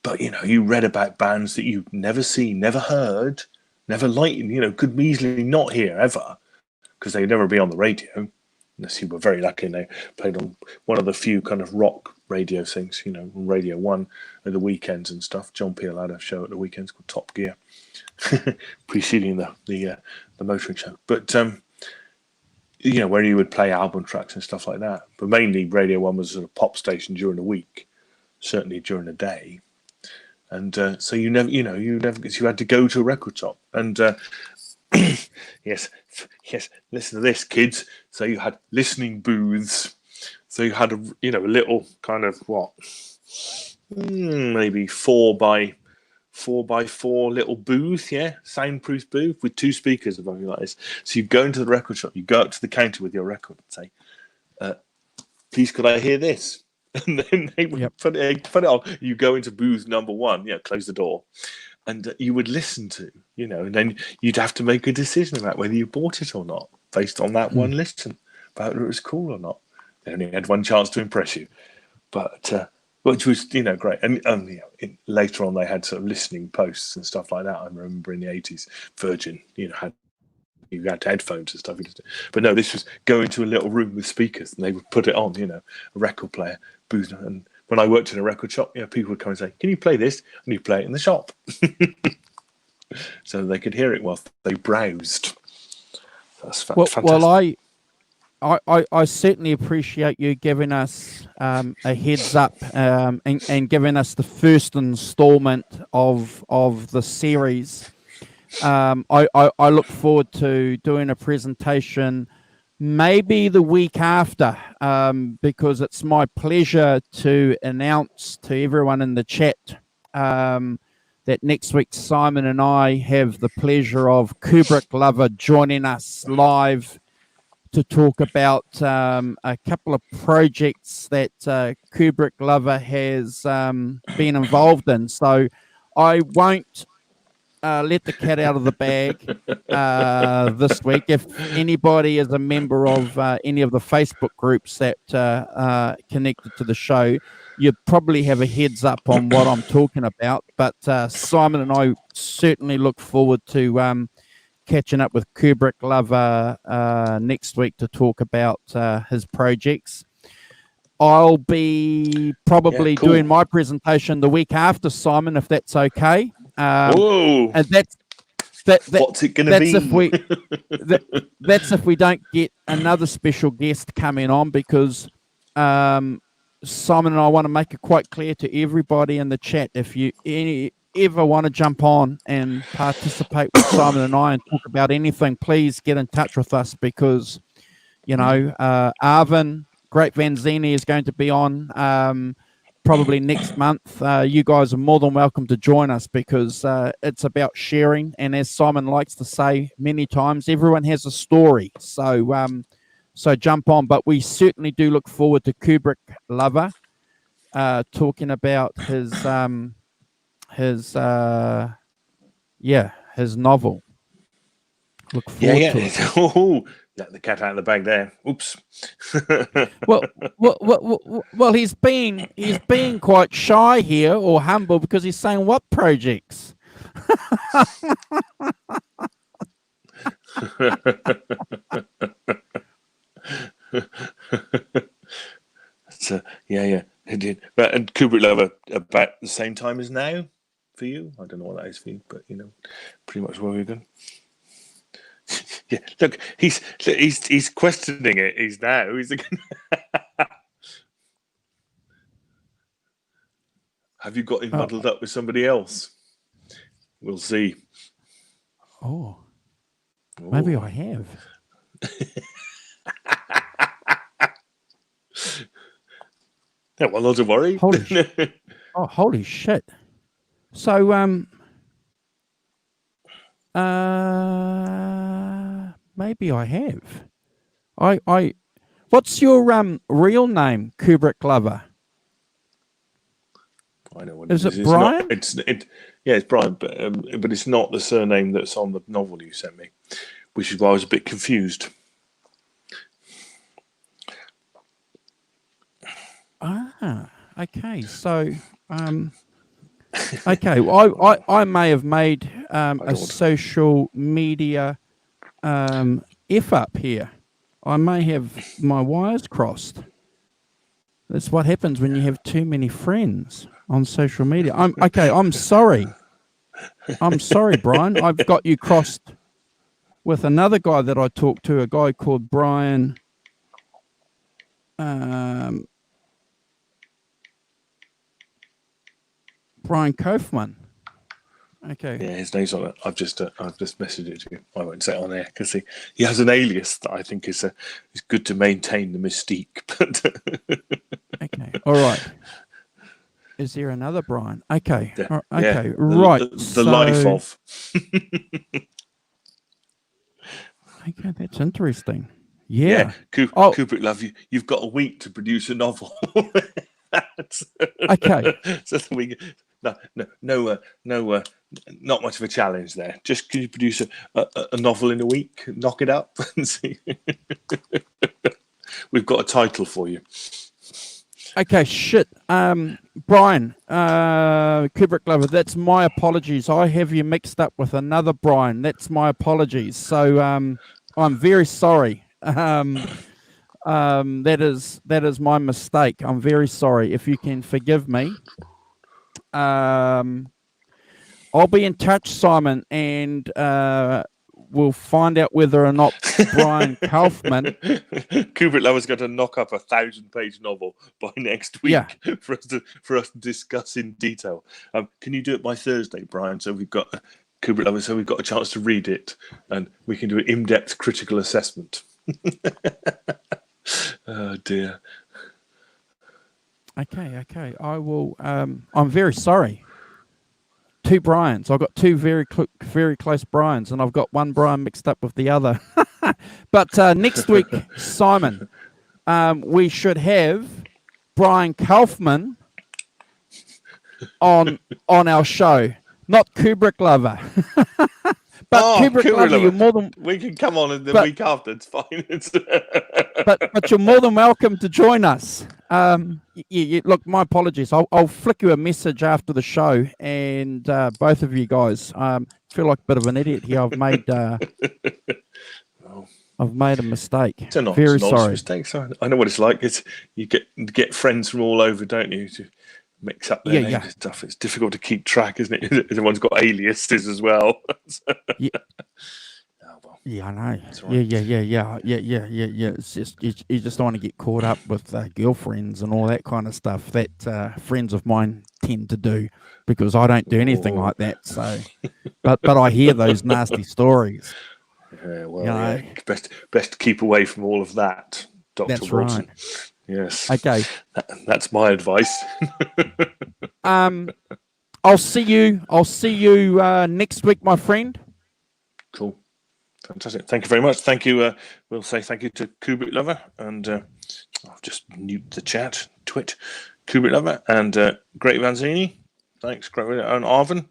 but you read about bands that you've never seen, never heard, never liked. Could easily not hear ever because they'd never be on the radio. Unless you were very lucky and they played on one of the few kind of rock radio things, on Radio 1 at the weekends and stuff. John Peel had a show at the weekends called Top Gear, preceding the motoring show. But, where you would play album tracks and stuff like that. But mainly Radio 1 was a sort of pop station during the week, certainly during the day. And so you had to go to a record shop. And yes, listen to this, kids. So you had listening booths. So you had a little kind of maybe 4x4 little booth, soundproof booth with 2 speakers above you like this. So you go into the record shop, you go up to the counter with your record and say, "Please, could I hear this?" And then they would put it on. You go into booth number 1, close the door. And you would listen to, and then you'd have to make a decision about whether you bought it or not, based on that one listen, about whether it was cool or not. They only had one chance to impress you, but which was, great. And later on, they had sort of listening posts and stuff like that. I remember in the 80s, Virgin, you had headphones and stuff. But no, this was going to a little room with speakers, and they would put it on, a record player, booth, and when I worked in a record shop, people would come and say, "Can you play this?" And you play it in the shop, so they could hear it whilst they browsed. That's fantastic. Well, I certainly appreciate you giving us a heads up and giving us the first installment of the series. I look forward to doing a presentation maybe the week after, because it's my pleasure to announce to everyone in the chat that next week Simon and I have the pleasure of Kubrick Lover joining us live to talk about a couple of projects that Kubrick Lover has been involved in. So I won't let the cat out of the bag this week. If anybody is a member of any of the Facebook groups that are connected to the show, you probably have a heads up on what I'm talking about. But Simon and I certainly look forward to catching up with Kubrick Lover next week to talk about his projects. I'll be probably doing my presentation the week after, Simon, if that's okay. Whoa! And that's what's it going to be? That's if we don't get another special guest coming on, because Simon and I want to make it quite clear to everybody in the chat, if you ever want to jump on and participate with Simon and I and talk about anything, please get in touch with us, because Arvin, Great Vanzini is going to be on probably next month. You guys are more than welcome to join us because it's about sharing. And as Simon likes to say many times, everyone has a story. So jump on. But we certainly do look forward to Kubrick Lover talking about his novel. Look forward to it. Oh, let the cat out of the bag there. Oops. Well, he's being quite shy here or humble because he's saying what projects. So yeah, it did. But and Kubrick Lover about the same time as now for you. I don't know what that is for you, but pretty much where we're going. Yeah, look, he's questioning it. He's have you got him muddled up with somebody else? We'll see. Oh, maybe I have. Yeah, well, not to worry. Holy shit! So maybe I have. What's your real name, Kubrick Lover? I know what is it is. It Brian? It's Brian, but it's not the surname that's on the novel you sent me, which is why I was a bit confused. Okay. So okay. Well, I may have made a social media F up here. I may have my wires crossed. That's what happens when you have too many friends on social media. I'm sorry. I'm sorry, Brian. I've got you crossed with another guy that I talked to, a guy called Brian. Brian Kaufman. Okay. Yeah, his name's on it. I've just messaged it to you. I won't say it on air because he has an alias that I think is good to maintain the mystique. But okay, all right. Is there another Brian? Okay, yeah, okay, yeah. Right. The life of. Okay, that's interesting. Yeah. Kubrick Love, you've got a week to produce a novel. Okay. So no, not much of a challenge there. Just can you produce a novel in a week? Knock it up and see. We've got a title for you. Okay, shit. Brian, Kubrick Lover, that's my apologies. I have you mixed up with another Brian. That's my apologies. So I'm very sorry. That is my mistake. I'm very sorry. If you can forgive me. I'll be in touch, Simon, and we'll find out whether or not Brian Kaufman. Kubrick Lover's got to knock up a 1,000-page novel by next week for us to discuss in detail. Can you do it by Thursday, Brian? So we've got Kubrick Lover, so we've got a chance to read it, and we can do an in-depth critical assessment. Oh dear. Okay. I will. I'm very sorry. Two Brians. I've got two very close Brians, and I've got one Brian mixed up with the other. But next week, Simon, we should have Brian Kaufman on our show, not Kubrick Lover. But Kubrick Lover, you're more than... We can come on in the week after. It's fine. but you're more than welcome to join us. Look, my apologies. I'll flick you a message after the show, and both of you guys. Feel like a bit of an idiot here. I've made a mistake. It's a very sorry. Mistake. So I know what it's like. It's you get friends from all over, don't you? To mix up their names and stuff. It's difficult to keep track, isn't it? Everyone's got aliases as well. Yeah. Oh, well. Yeah, I know. Right. Yeah. It's just you just don't want to get caught up with girlfriends and all that kind of stuff that friends of mine tend to do, because I don't do anything like that. So, but I hear those nasty stories. Yeah, well, best to keep away from all of that, Dr. That's Watson. right. Yes. Okay. That's my advice. I'll see you next week, my friend. Cool. Fantastic. Thank you very much. Thank you. We'll say thank you to Kubrick Lover, and I've just mute the chat. Twit, Kubrick Lover, and Great Vanzini. Thanks, Great, and Arvin.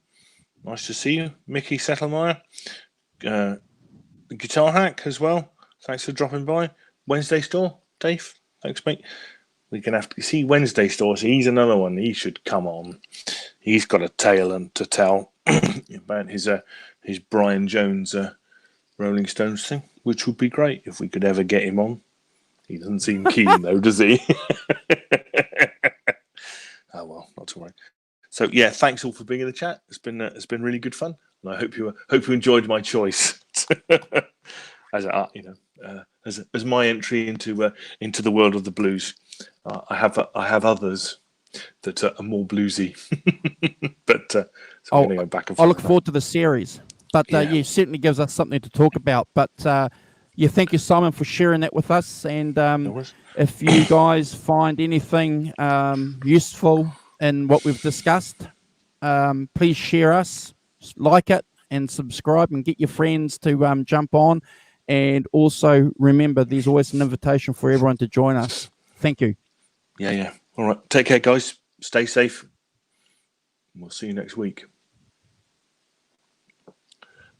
Nice to see you, Mickey Settlemeyer. Guitar Hack as well. Thanks for dropping by. Wednesday Store, Dave. Thanks, mate. We're gonna have to see Wednesday Store. So he's another one. He should come on. He's got a tale to tell about his Brian Jones Rolling Stones thing, which would be great if we could ever get him on. He doesn't seem keen though, does he? Oh well, not to worry. So yeah, thanks all for being in the chat. It's been really good fun, and I hope you enjoyed my choice as my entry into the world of the blues. I have others that are more bluesy, but so I'm going to go back and forth. I look forward to the series, but yeah, certainly gives us something to talk about. But yeah, thank you, Simon, for sharing that with us. And if you guys find anything useful in what we've discussed, please share us, like it, and subscribe, and get your friends to jump on. And also remember, there's always an invitation for everyone to join us. Thank you. Yeah. All right. Take care, guys. Stay safe. We'll see you next week.